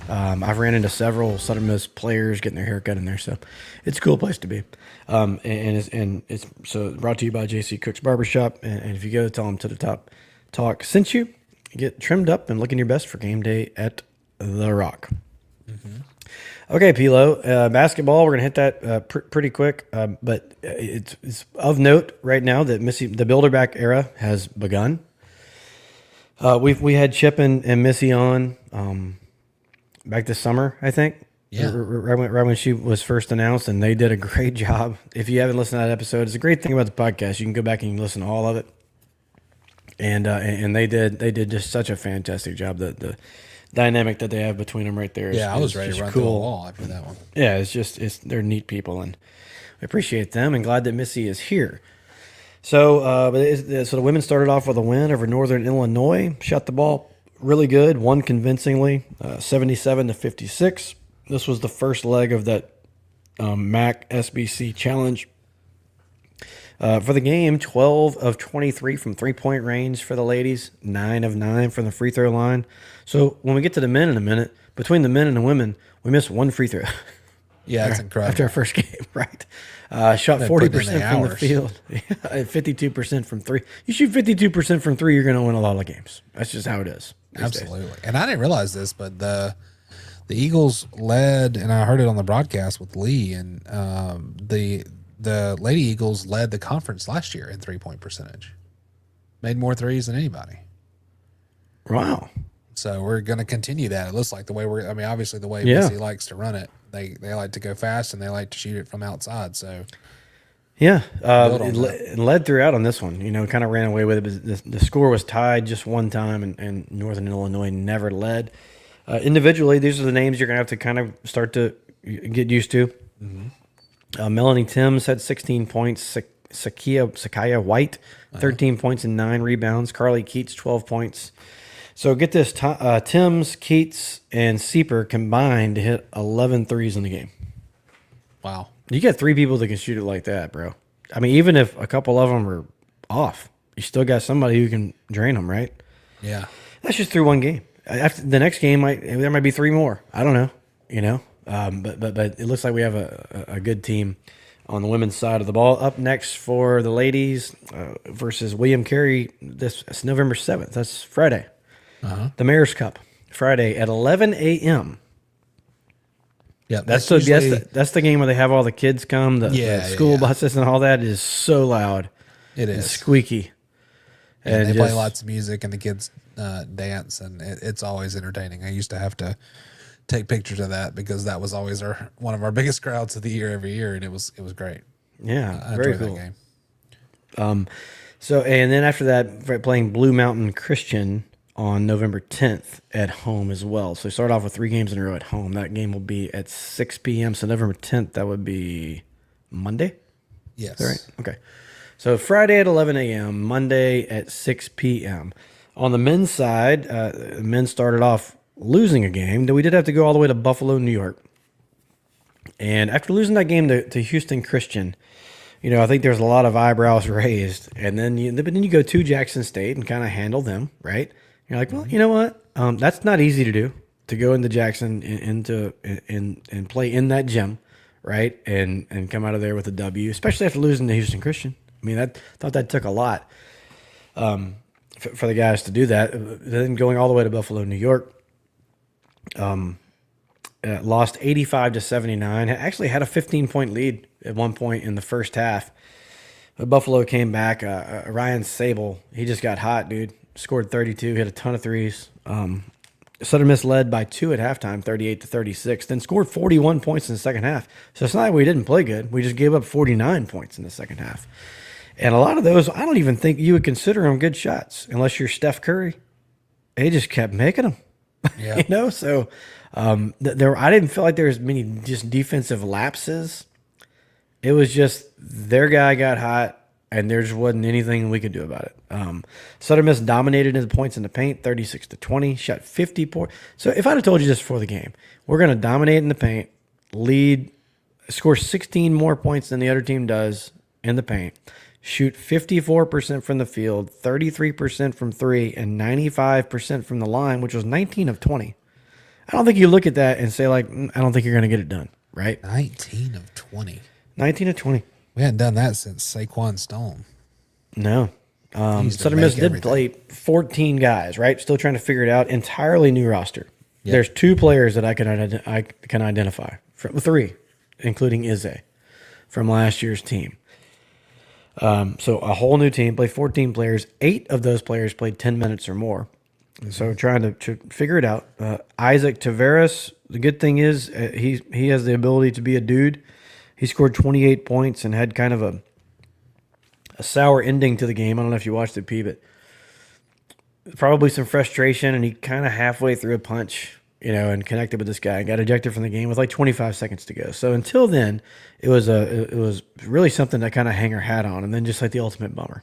I've ran into several Southern Miss players getting their hair cut in there, so it's a cool place to be. And it's so brought to you by JC Cook's Barbershop. And if you go, tell them To the Top Talk sent you. Get trimmed up and looking your best for game day at The Rock. Mm-hmm. Okay, Pilo, basketball. We're gonna hit that pretty quick, but it's of note right now that the Bilderback era has begun. We had Chip and Missy on back this summer, I think. Yeah. Right when she was first announced, and they did a great job. If you haven't listened to that episode, it's a great thing about the podcast. You can go back and listen to all of it. And they did just such a fantastic job. The dynamic that they have between them right there. I was ready to run through the wall after that one. Yeah, they're neat people, and I appreciate them, and glad that Missy is here. So, so the women started off with a win over Northern Illinois. Shot the ball really good, won convincingly, 77-56. This was the first leg of that MAC SBC challenge. For the game, 12 of 23 from three-point range for the ladies, 9 of 9 from the free throw line. So when we get to the men in a minute, between the men and the women, we missed one free throw. Yeah, that's incredible. After our first game, right? Shot 40% from the field, 52% from three. You shoot 52% from three, you're going to win a lot of games. That's just how it is. Absolutely. And I didn't realize this, but the Eagles led, and I heard it on the broadcast with Lee, and the Lady Eagles led the conference last year in 3-point percentage. Made more threes than anybody. Wow. So we're going to continue that. It looks like the way obviously the way Missy likes to run it. They like to go fast, and they like to shoot it from outside. So yeah, it led throughout on this one. Kind of ran away with it. But the score was tied just one time, and Northern Illinois never led. Individually, these are the names you're going to have to kind of start to get used to. Mm-hmm. Melanie Timms had 16 points. Sakia White, 13 points and 9 rebounds. Carly Keats, 12 points. So get this, Timms, Keats, and Sieper combined to hit 11 threes in the game. Wow. You got 3 people that can shoot it like that, bro. I mean, even if a couple of them are off, you still got somebody who can drain them, right? Yeah. That's just through one game. After the next game, there might be 3 more. I don't know, But it looks like we have a good team on the women's side of the ball. Up next for the ladies versus William Carey, it's November 7th. That's Friday. The Mayor's Cup, Friday at 11 a.m. Yeah, that's the game where they have all the kids come, the school buses and all that. It is so loud. It is. And squeaky. And they play lots of music, and the kids dance, and it's always entertaining. I used to have to take pictures of that because that was always one of our biggest crowds of the year every year, and it was great. Yeah, I very enjoyed cool. that game. So, and then after that, playing Blue Mountain Christian on November 10th at home as well. So start off with 3 games in a row at home. That game will be at 6 p.m. So November 10th, that would be Monday? Yes. Is that right? Okay. So Friday at 11 a.m., Monday at 6 p.m. On the men's side, men started off losing a game. We did have to go all the way to Buffalo, New York. And after losing that game to Houston Christian, I think there's a lot of eyebrows raised. And then you go to Jackson State and kind of handle them, right? You're like, well, you know what? That's not easy to do, to go into Jackson and play in that gym, right? And come out of there with a W, especially after losing to Houston Christian. I mean, I thought that took a lot for the guys to do that. Then going all the way to Buffalo, New York, lost 85-79. Actually had a 15-point lead at one point in the first half. But Buffalo came back. Ryan Sable, he just got hot, dude. Scored 32, hit a ton of threes. Southern Miss led by 2 at halftime, 38-36. Then scored 41 points in the second half. So it's not like we didn't play good. We just gave up 49 points in the second half. And a lot of those, I don't even think you would consider them good shots unless you're Steph Curry. They just kept making them. Yeah. So I didn't feel like there was many just defensive lapses. It was just their guy got hot, and there just wasn't anything we could do about it. Southern Miss dominated in the points in the paint, 36-20, shot 50 points. So if I'd have told you just before the game, we're going to dominate in the paint, lead, score 16 more points than the other team does in the paint, shoot 54% from the field, 33% from three, and 95% from the line, which was 19 of 20. I don't think you look at that and say, like, I don't think you're going to get it done, right? 19 of 20. 19 of 20. We hadn't done that since Saquon Stone. No. Used to Southern Miss make did everything. play 14 guys, right? Still trying to figure it out. Entirely new roster. Yep. There's 2 players that I can identify. 3, including Izze from last year's team. So a whole new team, played 14 players. 8 of those players played 10 minutes or more. So trying to figure it out. Isaac Taveras, the good thing is he has the ability to be a dude. He scored 28 points and had kind of a sour ending to the game. I don't know if you watched it, P, but probably some frustration, and he kind of halfway threw a punch, and connected with this guy and got ejected from the game with like 25 seconds to go. So until then, it was really something to kind of hang our hat on, and then just like the ultimate bummer.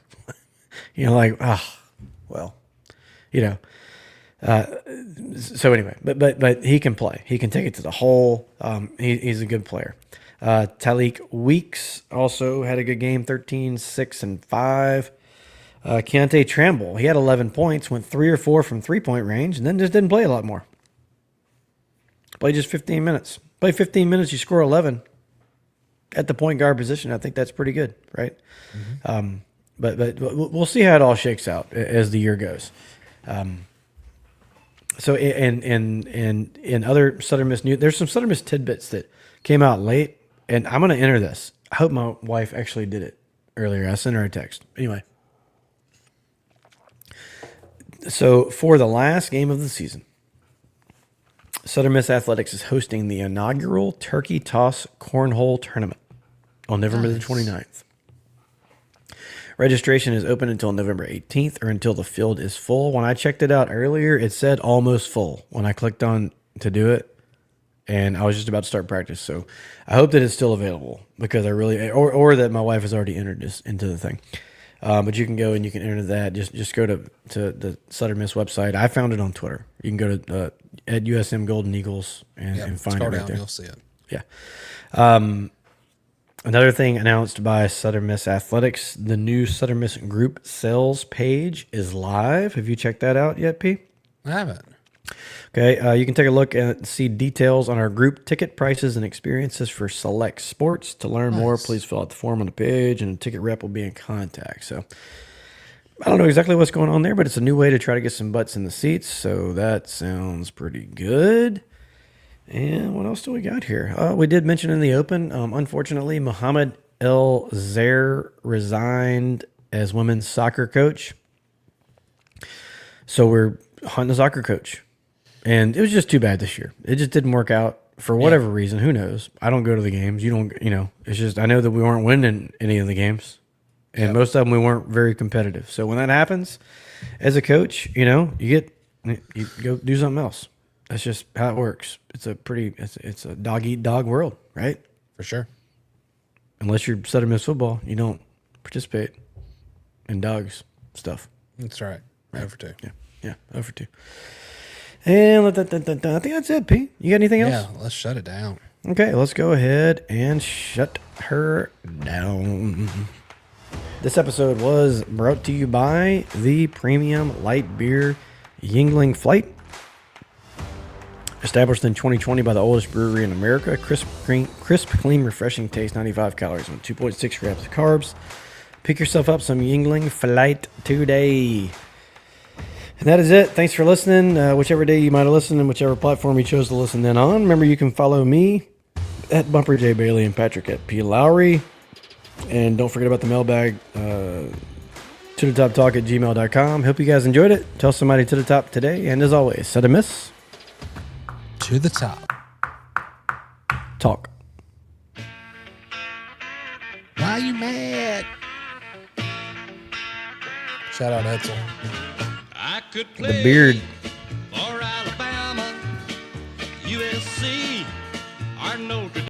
So anyway, but he can play. He can take it to the hole. He's a good player. Talik Weeks also had a good game, 13, 6, and 5. Keontae Tramble, he had 11 points, went 3 or 4 from three-point range, and then just didn't play a lot more. Played just 15 minutes. Play 15 minutes, you score 11 at the point guard position. I think that's pretty good, right? Mm-hmm. But we'll see how it all shakes out as the year goes. So in other Southern Miss news, there's some Southern Miss tidbits that came out late, and I'm going to enter this. I hope my wife actually did it earlier. I sent her a text. Anyway, so for the last game of the season, Southern Miss Athletics is hosting the inaugural Turkey Toss Cornhole Tournament on November the 29th. Registration is open until November 18th or until the field is full. When I checked it out earlier, it said almost full when I clicked on to do it, and I was just about to start practice. So I hope that it's still available, because I really, or that my wife has already entered this into the thing. But you can go and you can enter that. Just go to the Southern Miss website. I found it on Twitter. You can go to at USM Golden Eagles and find it right down, there. You'll see it. Yeah. Another thing announced by Southern Miss Athletics, the new Southern Miss group sales page is live. Have you checked that out yet, P? I haven't. Okay, you can take a look and see details on our group ticket prices and experiences for select sports. To learn more, please fill out the form on the page, and a ticket rep will be in contact. So I don't know exactly what's going on there, but it's a new way to try to get some butts in the seats. So that sounds pretty good. And what else do we got here? We did mention in the open, unfortunately, Mohammed El Zair resigned as women's soccer coach. So we're hunting a soccer coach. And it was just too bad this year. It just didn't work out for whatever reason. Who knows? I don't go to the games. You don't, it's just, I know that we weren't winning any of the games. And most of them we weren't very competitive. So when that happens, as a coach, you go do something else. That's just how it works. It's a dog eat dog world, right? For sure. Unless you're Southern Miss football, you don't participate in dogs stuff. That's right. Over to. Yeah. Yeah, 0 for 2. And I think that's it, Pete. You got anything else? Yeah, let's shut it down. Okay, let's go ahead and shut her down. This episode was brought to you by the Premium Light Beer Yingling Flight. Established in 2020 by the oldest brewery in America. Crisp, clean, refreshing taste, 95 calories and 2.6 grams of carbs. Pick yourself up some Yingling Flight today. And that is it. Thanks for listening. Whichever day you might have listened and whichever platform you chose to listen in on. Remember, you can follow me at Bumper J. Bailey and Patrick at P. Lowry. And don't forget about the mailbag, tothetoptalk@gmail.com. Hope you guys enjoyed it. Tell somebody to the top today. And as always, set a miss. To the top. Talk. Why are you mad? Shout out Edsel. I could The play beard. for Alabama, USC, or Notre